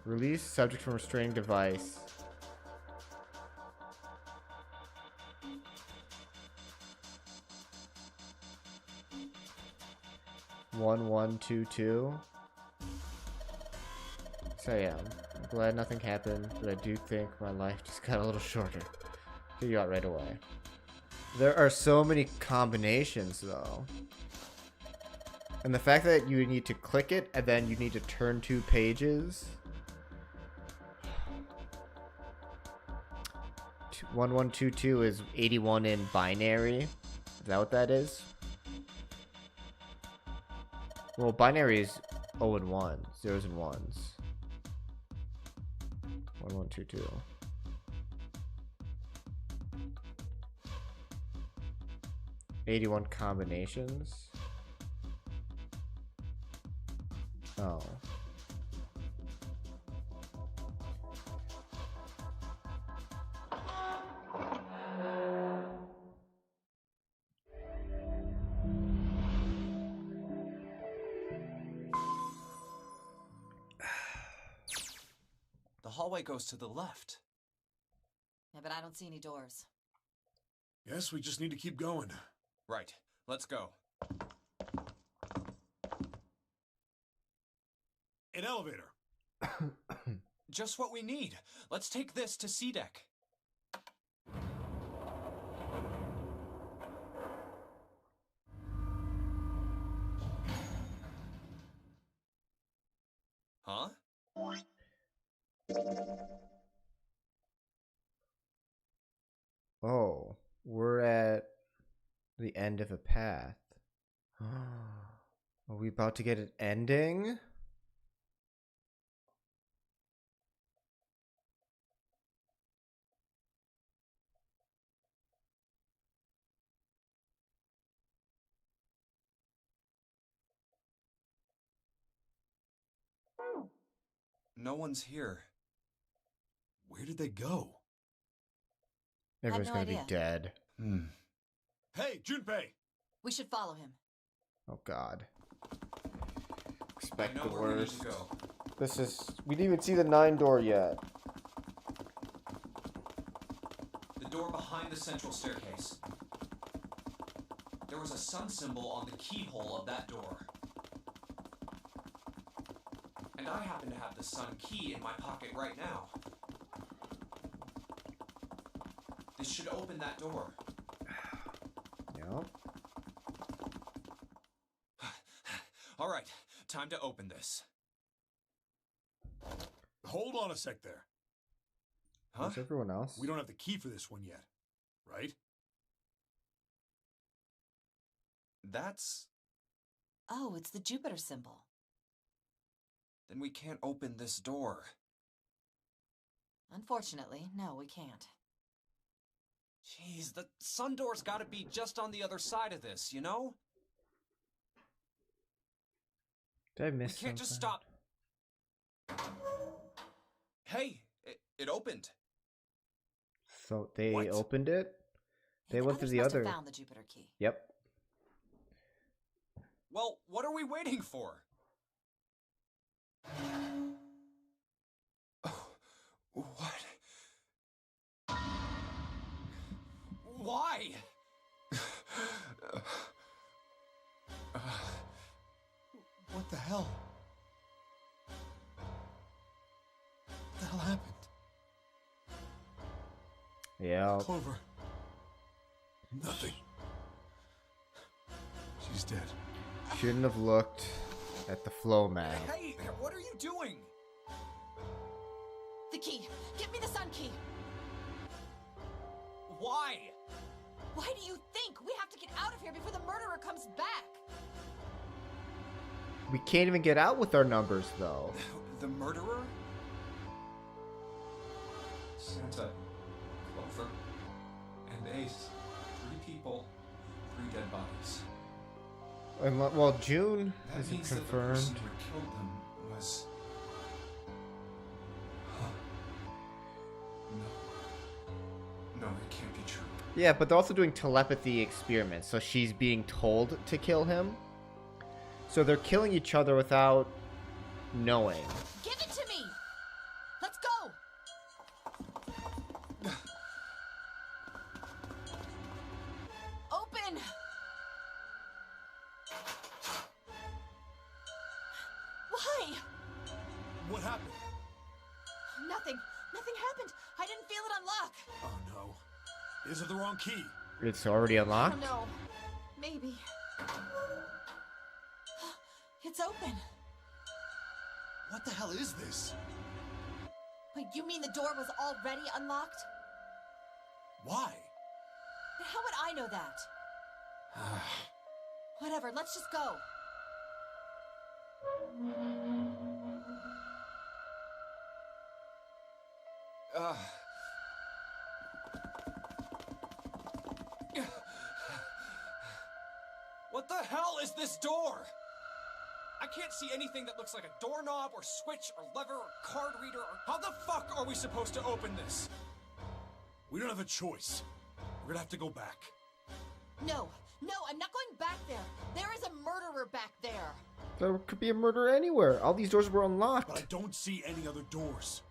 Release subject from restraining device. 1122. So yeah, I'm glad nothing happened, but I do think my life just got a little shorter. Figure out right away. There are so many combinations though. And the fact that you need to click it and then you need to turn 2 pages. 1122 is 81 in binary. Is that what that is? Well, binary is 0 and 1, zeros and ones. 1122. $81 combinations. Oh. The hallway goes to the left. Yeah, but I don't see any doors. Guess we just need to keep going. Right. Let's go. An elevator. Just what we need. Let's take this to C deck. Huh? Oh, we're at the end of a path. Are we about to get an ending? No one's here. Where did they go? Everyone's no gonna be idea. dead. Hey, Junpei! We should follow him. Oh god. I Expect know the where we need worst. to go. This is... We didn't even see the 9 door yet. The door behind the central staircase. There was a sun symbol on the keyhole of that door. And I happen to have the sun key in my pocket right now. This should open that door. Yep. All right, time to open this. Hold on a sec there. Huh? Where's everyone else? We don't have the key for this one yet, right? That's... Oh, it's the Jupiter symbol. Then we can't open this door. Unfortunately, no, we can't. Jeez, the sun door's gotta be just on the other side of this, you know? Did I We miss can't just something? stop. Hey, it opened. So they What? opened it? Hey, They went to others the must other... have found the Jupiter key. Yep. Well, what are we waiting for? Oh, what? Why? What the hell? What the hell happened? Yeah. Clover. Nothing. She's dead. Shouldn't have looked at the flow map. Hey, what are you doing? The key! Give me the sun key! Why? Why do you think? We have to get out of here before the murderer comes back! We can't even get out with our numbers, though. The murderer? Santa, Clover, and Ace. 3 people, 3 dead bodies. And, well, June That isn't means that the confirmed. person who killed them was... Huh. No. No, it can't be true. Yeah, but they're also doing telepathy experiments, so she's being told to kill him. So they're killing each other without knowing. Give it to me! Let's go! Open! Why? What happened? Nothing. Nothing happened. I didn't feel it unlock. Oh no. Is it the wrong key? It's already I unlocked? don't know. Maybe. It's open. What the hell is this? Wait, you mean the door was already unlocked? Why? How would I know that? Whatever, let's just go. What the hell is this door? I can't see anything that looks like a doorknob or switch or lever or card reader or... How the fuck are we supposed to open this? We don't have a choice. We're gonna have to go back. No, I'm not going back there. There is a murderer back there. There could be a murder anywhere. All these doors were unlocked. But I don't see any other doors.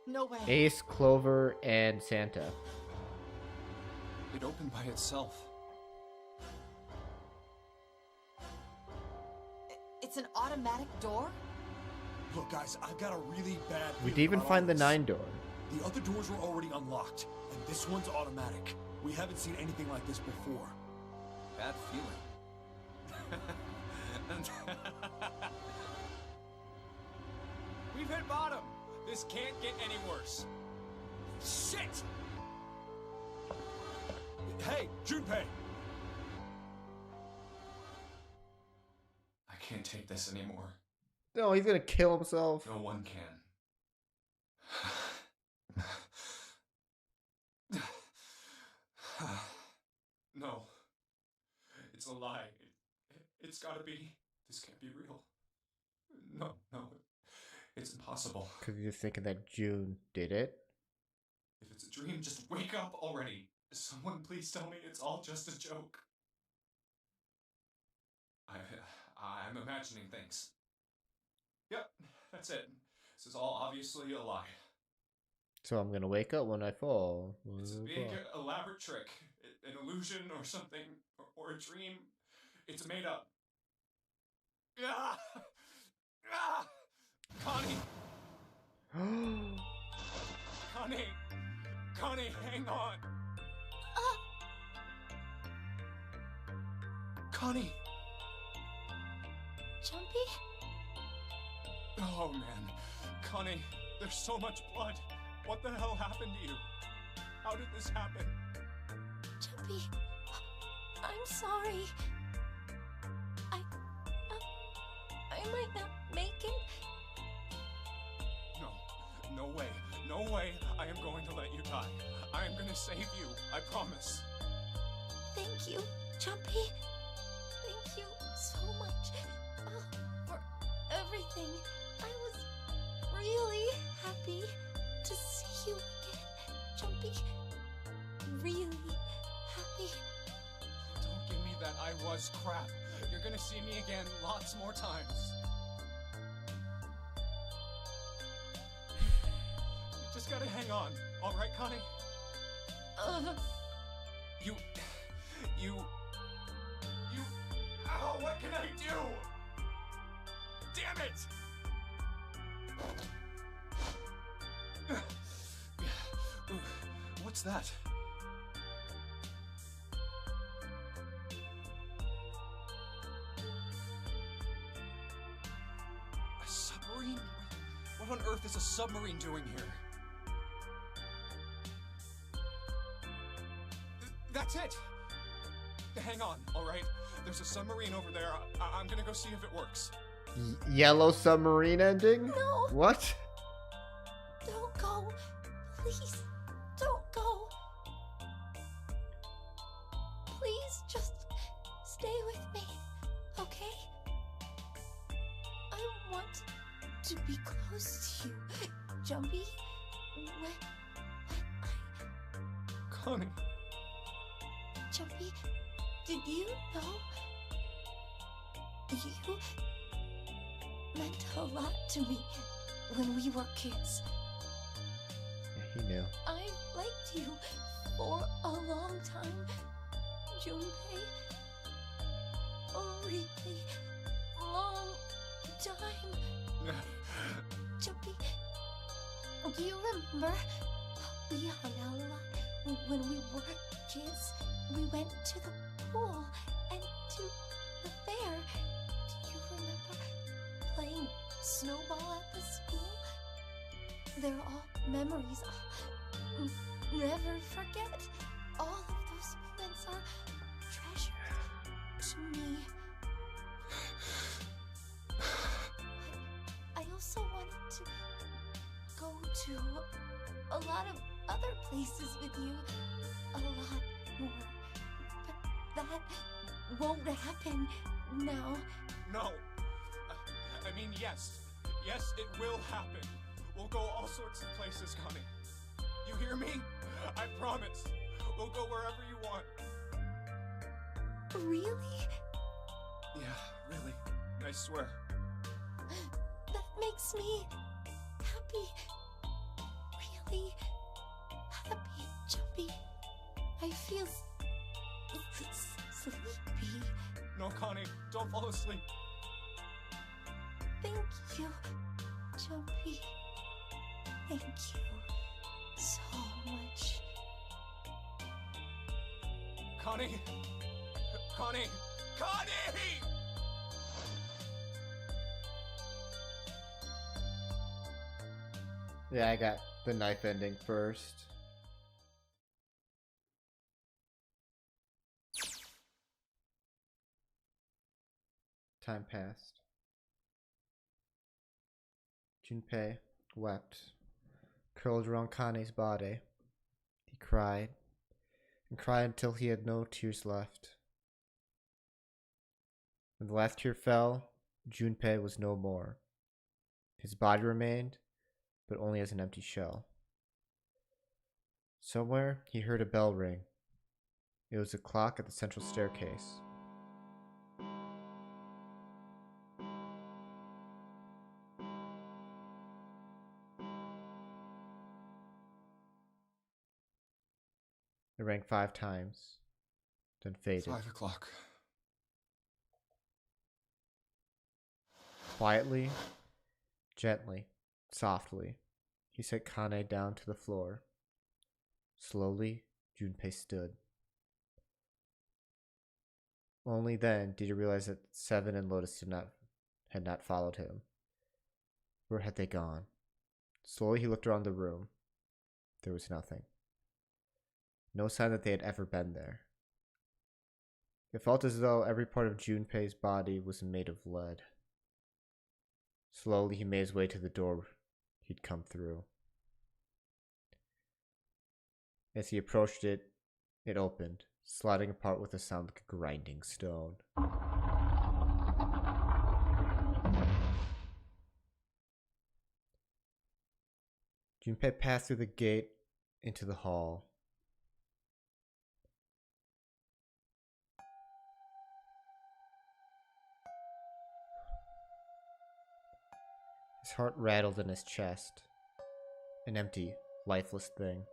No way. Ace, Clover, and Santa. It opened by itself. It's an automatic door? Look, guys, I've got a really bad We'd feeling even about find all the this. 9 door. The other doors were already unlocked, and this one's automatic. We haven't seen anything like this before. Bad feeling. We've hit bottom. This can't get any worse. Shit! Hey, Junpei! I can't take this anymore. No, he's gonna kill himself. No one can. No. It's a lie. It's gotta be. This can't be real. No. It's impossible. Because you're thinking that June did it. If it's a dream, just wake up already. Someone please tell me it's all just a joke. I'm imagining things. Yep, that's it. This is all obviously a lie. So I'm gonna wake up when I fall. It's a big, elaborate trick. An illusion or something, or a dream. It's made up. Ah! Ah! Connie! Connie, hang on! Connie! Jumpy? Oh man, Connie, there's so much blood. What the hell happened to you? How did this happen? Jumpy, I'm sorry. I might not make it. No way. No way I am going to let you die. I am gonna save you. I promise. Thank you, Jumpy. Thank you so much for everything. I was really happy to see you again, Jumpy. Really happy. Don't give me that I was crap. You're gonna see me again lots more times. You just gotta hang on. All right, Connie? You... Ow, what can I do? Damn it! What's that? A submarine? What on earth is a submarine doing here? That's it! Hang on, alright? There's a submarine over there. I'm gonna go see if it works. Yellow submarine ending? No. What? Don't go. Please, don't go. Please, just stay with me, okay? I want to be close to you, Jumpy. Connie. Jumpy, did you know? You meant a lot to me when we were kids. Yeah, he knew. I liked you for a long time, Junpei. A really long time. Jumpy, do you remember? We hung out a lot when we were kids. We went to the pool and to the fair. Do you remember playing snowball at the school. They're all memories I'll never forget. All of those moments are treasures to me. I also wanted to go to a lot of other places with you. A lot more. But that won't happen now. No. I mean, yes. Yes, it will happen. We'll go all sorts of places, Connie. You hear me? I promise. We'll go wherever you want. Really? Yeah, really. I swear. That makes me happy. Really happy, Jumpy. I feel sleepy. No, Connie, don't fall asleep. Thank you, Jumpy. Thank you so much. Connie! Connie! Connie! Yeah, I got the knife ending first. Time passed. Junpei wept, curled around Kane's body. He cried, and cried until he had no tears left. When the last tear fell, Junpei was no more. His body remained, but only as an empty shell. Somewhere he heard a bell ring. It was the clock at the central staircase. It rang 5 times, then faded. 5 o'clock. Quietly, gently, softly, he set Kane down to the floor. Slowly, Junpei stood. Only then did he realize that Seven and Lotus had not followed him. Where had they gone? Slowly he looked around the room. There was nothing. No sign that they had ever been there. It felt as though every part of Junpei's body was made of lead. Slowly he made his way to the door he'd come through. As he approached it, it opened, sliding apart with a sound like a grinding stone. Junpei passed through the gate into the hall. His heart rattled in his chest. An empty, lifeless thing.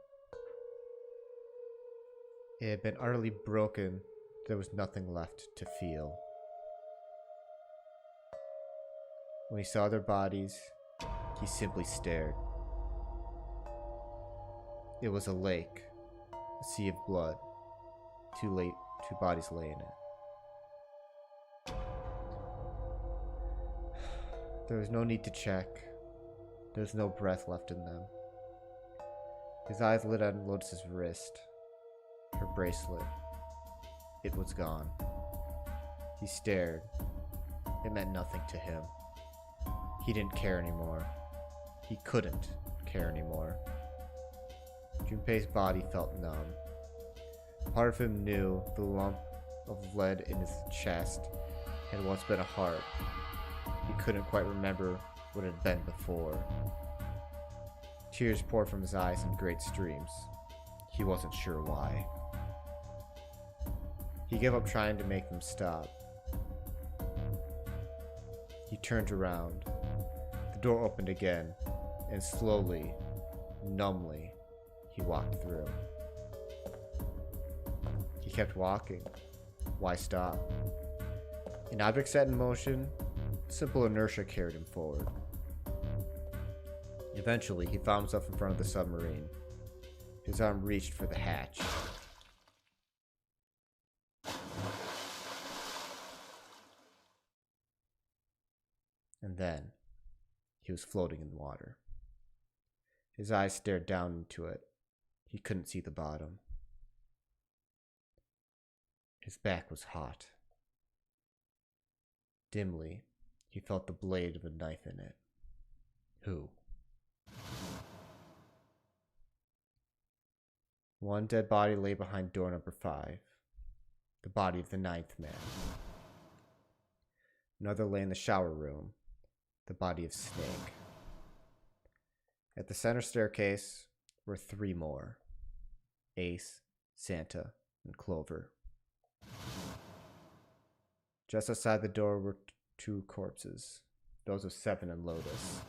It had been utterly broken. There was nothing left to feel. When he saw their bodies, he simply stared. It was a lake, a sea of blood. Two bodies lay in it. There was no need to check. There was no breath left in them. His eyes lit on Lotus's wrist. Her bracelet. It was gone. He stared. It meant nothing to him. He didn't care anymore. He couldn't care anymore. Junpei's body felt numb. Part of him knew the lump of lead in his chest had once been a heart. He couldn't quite remember what it had been before. Tears poured from his eyes in great streams. He wasn't sure why. He gave up trying to make them stop. He turned around. The door opened again, and slowly, numbly, he walked through. He kept walking. Why stop? An object set in motion, simple inertia carried him forward. Eventually, he found himself in front of the submarine. His arm reached for the hatch. And then, he was floating in the water. His eyes stared down into it. He couldn't see the bottom. His back was hot. Dimly, he felt the blade of a knife in it. Who? One dead body lay behind door number 5. The body of the 9th man. Another lay in the shower room. The body of Snake. At the center staircase were 3 more. Ace, Santa, and Clover. Just outside the door were 2 corpses. Those of 7 and Lotus.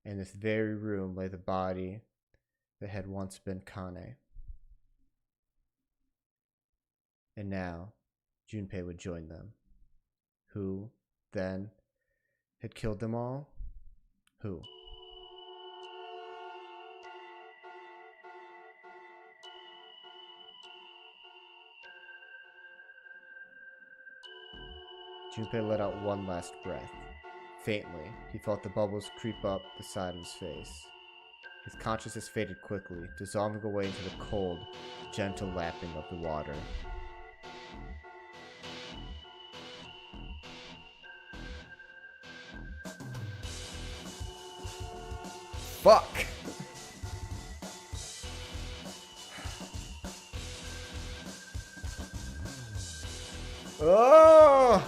In this very room lay the body that had once been Kane. And now, Junpei would join them. Who, then, had killed them all? Who? Junpei let out one last breath. Faintly, he felt the bubbles creep up the side of his face. His consciousness faded quickly, dissolving away into the cold, gentle lapping of the water. Fuck! Oh!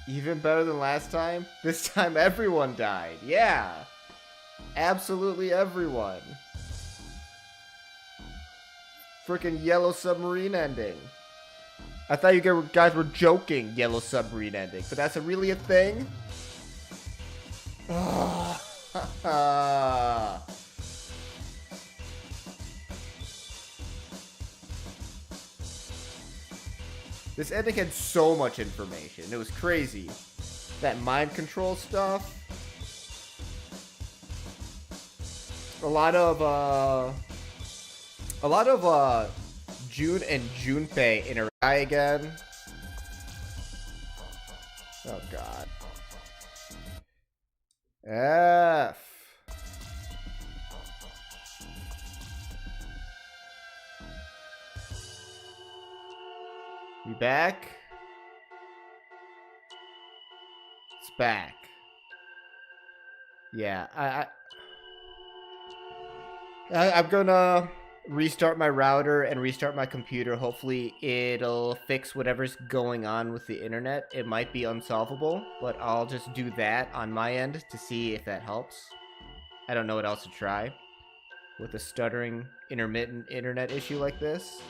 Even better than last time? This time everyone died. Yeah. Absolutely everyone. Freaking Yellow Submarine ending. I thought you guys were joking, Yellow Submarine ending, but that's really a thing? This ending had so much information. It was crazy. That mind control stuff. A lot of June and Junpei interact again. Oh god. F. We back? It's back. Yeah, I'm gonna restart my router and restart my computer. Hopefully it'll fix whatever's going on with the internet. It might be unsolvable, but I'll just do that on my end to see if that helps. I don't know what else to try with a stuttering, intermittent internet issue like this.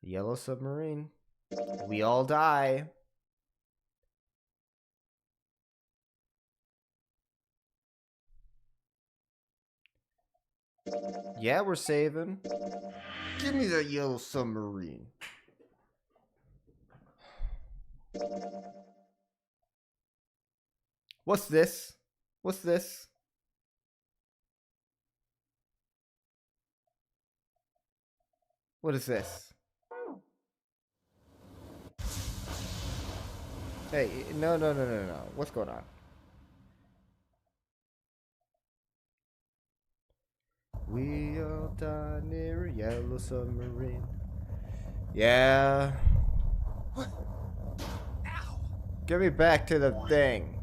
Yellow Submarine. We all die. Yeah, we're saving. Give me that Yellow Submarine. What's this? What's this? What is this? Hey, no. What's going on? We all die near a Yellow Submarine. Yeah. What? Ow! Get me back to the thing.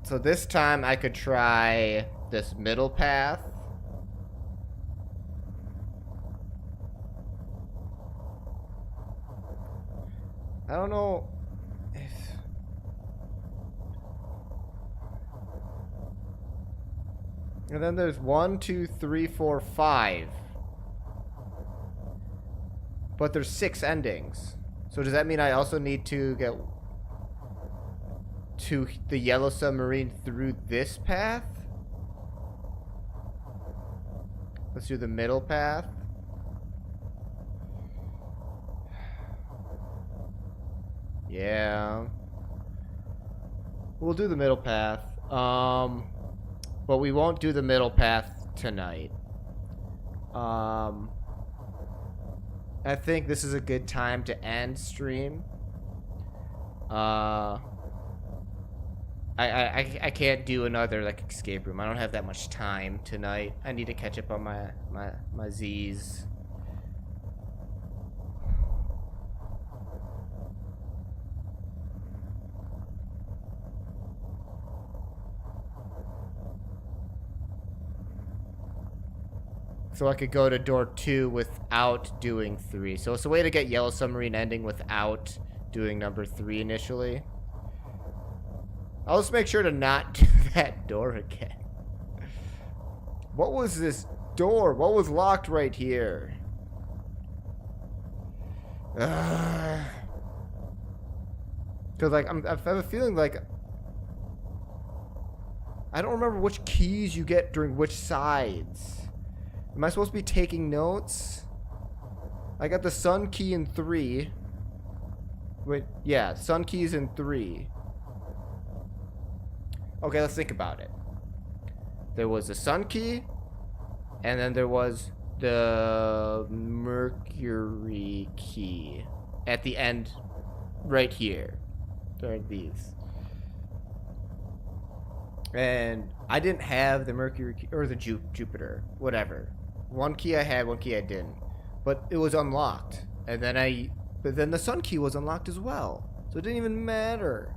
So this time I could try this middle path. I don't know if... And then there's 1, 2, 3, 4, 5. But there's 6 endings. So does that mean I also need to get to the Yellow Submarine through this path? Let's do the middle path. Yeah. We'll do the middle path. But we won't do the middle path tonight. I think this is a good time to end stream. I can't do another like escape room. I don't have that much time tonight. I need to catch up on my Z's. So I could go to door 2 without doing 3. So it's a way to get Yellow Submarine ending without doing number 3 initially. I'll just make sure to not do that door again. What was this door? What was locked right here? Because like I have a feeling like I don't remember which keys you get during which sides. Am I supposed to be taking notes? I got the sun key in 3. Wait, yeah, sun key's in 3. Okay, let's think about it. There was the sun key, and then there was the mercury key at the end, right here. There are these. And I didn't have the mercury key, or the Jupiter, whatever. One key I had, one key I didn't. But it was unlocked. And then but then the sun key was unlocked as well. So it didn't even matter.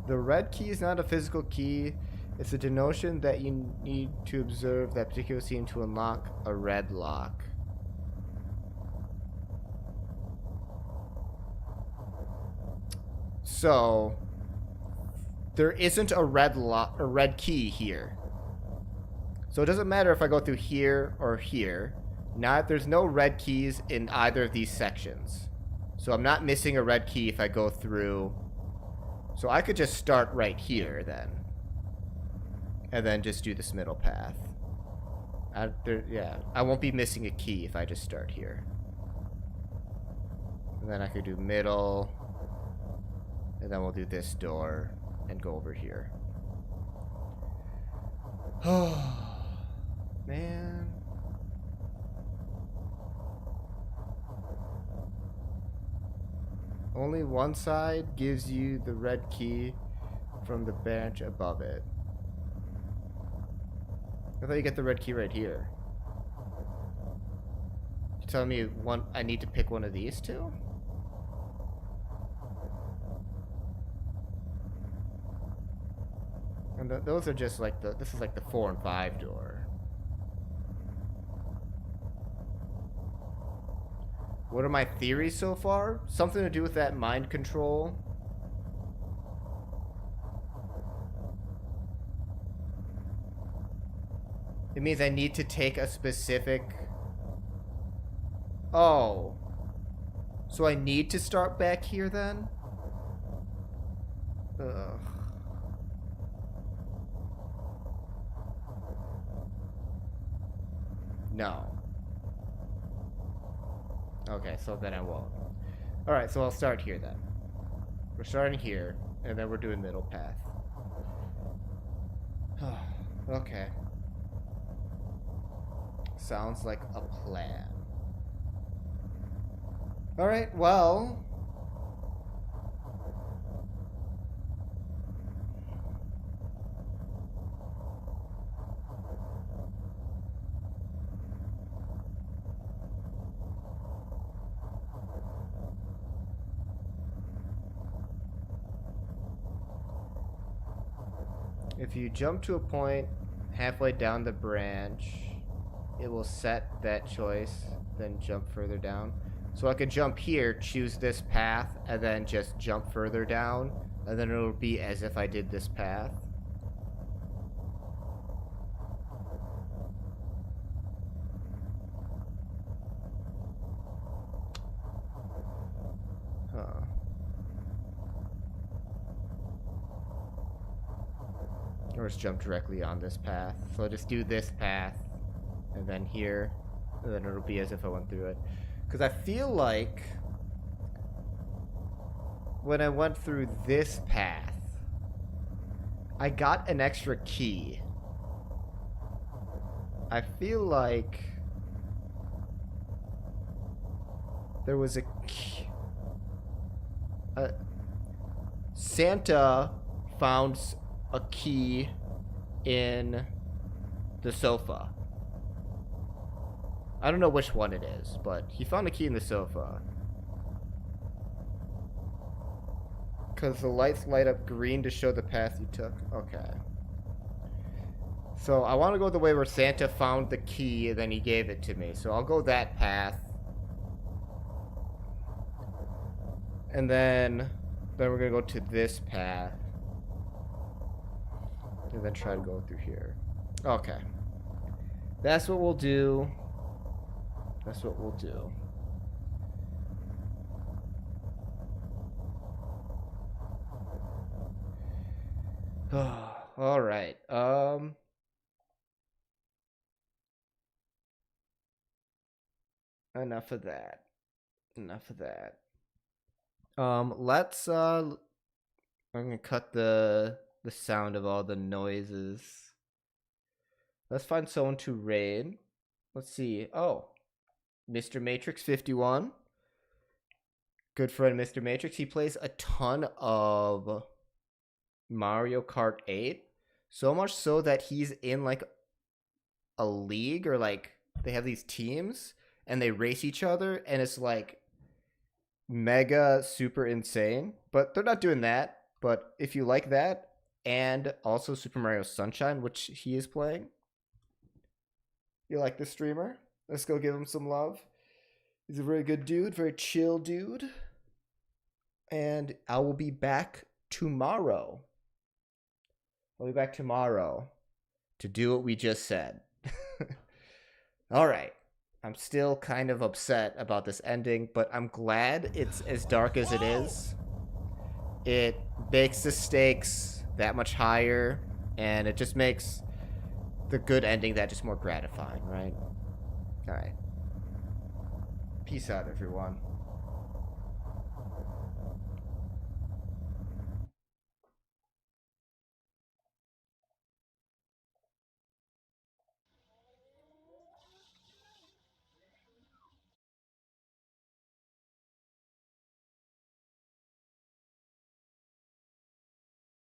The red key is not a physical key. It's a denotion that you need to observe that particular scene to unlock a red lock. So there isn't a red key here. So it doesn't matter if I go through here or here. There's no red keys in either of these sections. So I'm not missing a red key if I go through. So I could just start right here then. And then just do this middle path. I won't be missing a key if I just start here. And then I could do middle. And then we'll do this door and go over here. Oh, man. Only one side gives you the red key from the branch above it. I thought you get the red key right here. You're telling me I need to pick one of these two? And those are just like this is like the 4 and 5 door. What are my theories so far? Something to do with that mind control. It means I need to take a specific... Oh. So I need to start back here then? Ugh. No. Okay, so then I won't. Alright, so I'll start here then. We're starting here, and then we're doing middle path. Okay. Sounds like a plan. Alright, well... If you jump to a point halfway down the branch, it will set that choice, then jump further down. So I could jump here, choose this path, and then just jump further down, and then it'll be as if I did this path. Huh. Or just jump directly on this path. So I'll just do this path, and then here, And then it'll be as if I went through it. Because I feel like when I went through this path, I got an extra key. I feel like there was a key. Santa found a key in the sofa. I don't know which one it is, but he found a key in the sofa. Because the lights light up green to show the path you took. Okay. So I want to go the way where Santa found the key and then he gave it to me. So I'll go that path. And then we're going to go to this path. And then try to go through here. Okay. That's what we'll do. That's what we'll do. All right. Enough of that. Enough of that. Let's I'm gonna cut the sound of all the noises. Let's find someone to raid. Let's see. Oh, Mr. Matrix 51. Good friend Mr. Matrix. He plays a ton of Mario Kart 8. So much so that he's in like a league, or like they have these teams and they race each other, and it's like mega super insane. But they're not doing that. But if you like that, and also Super Mario Sunshine, which he is playing, you like this streamer, let's go give him some love. He's a very good dude, very chill dude. And I will be back tomorrow. I'll be back tomorrow to do what we just said. All right. I'm still kind of upset about this ending, but I'm glad it's as dark as it is. It makes the stakes that much higher, and it just makes the good ending that just more gratifying, right? All right. Peace out, everyone.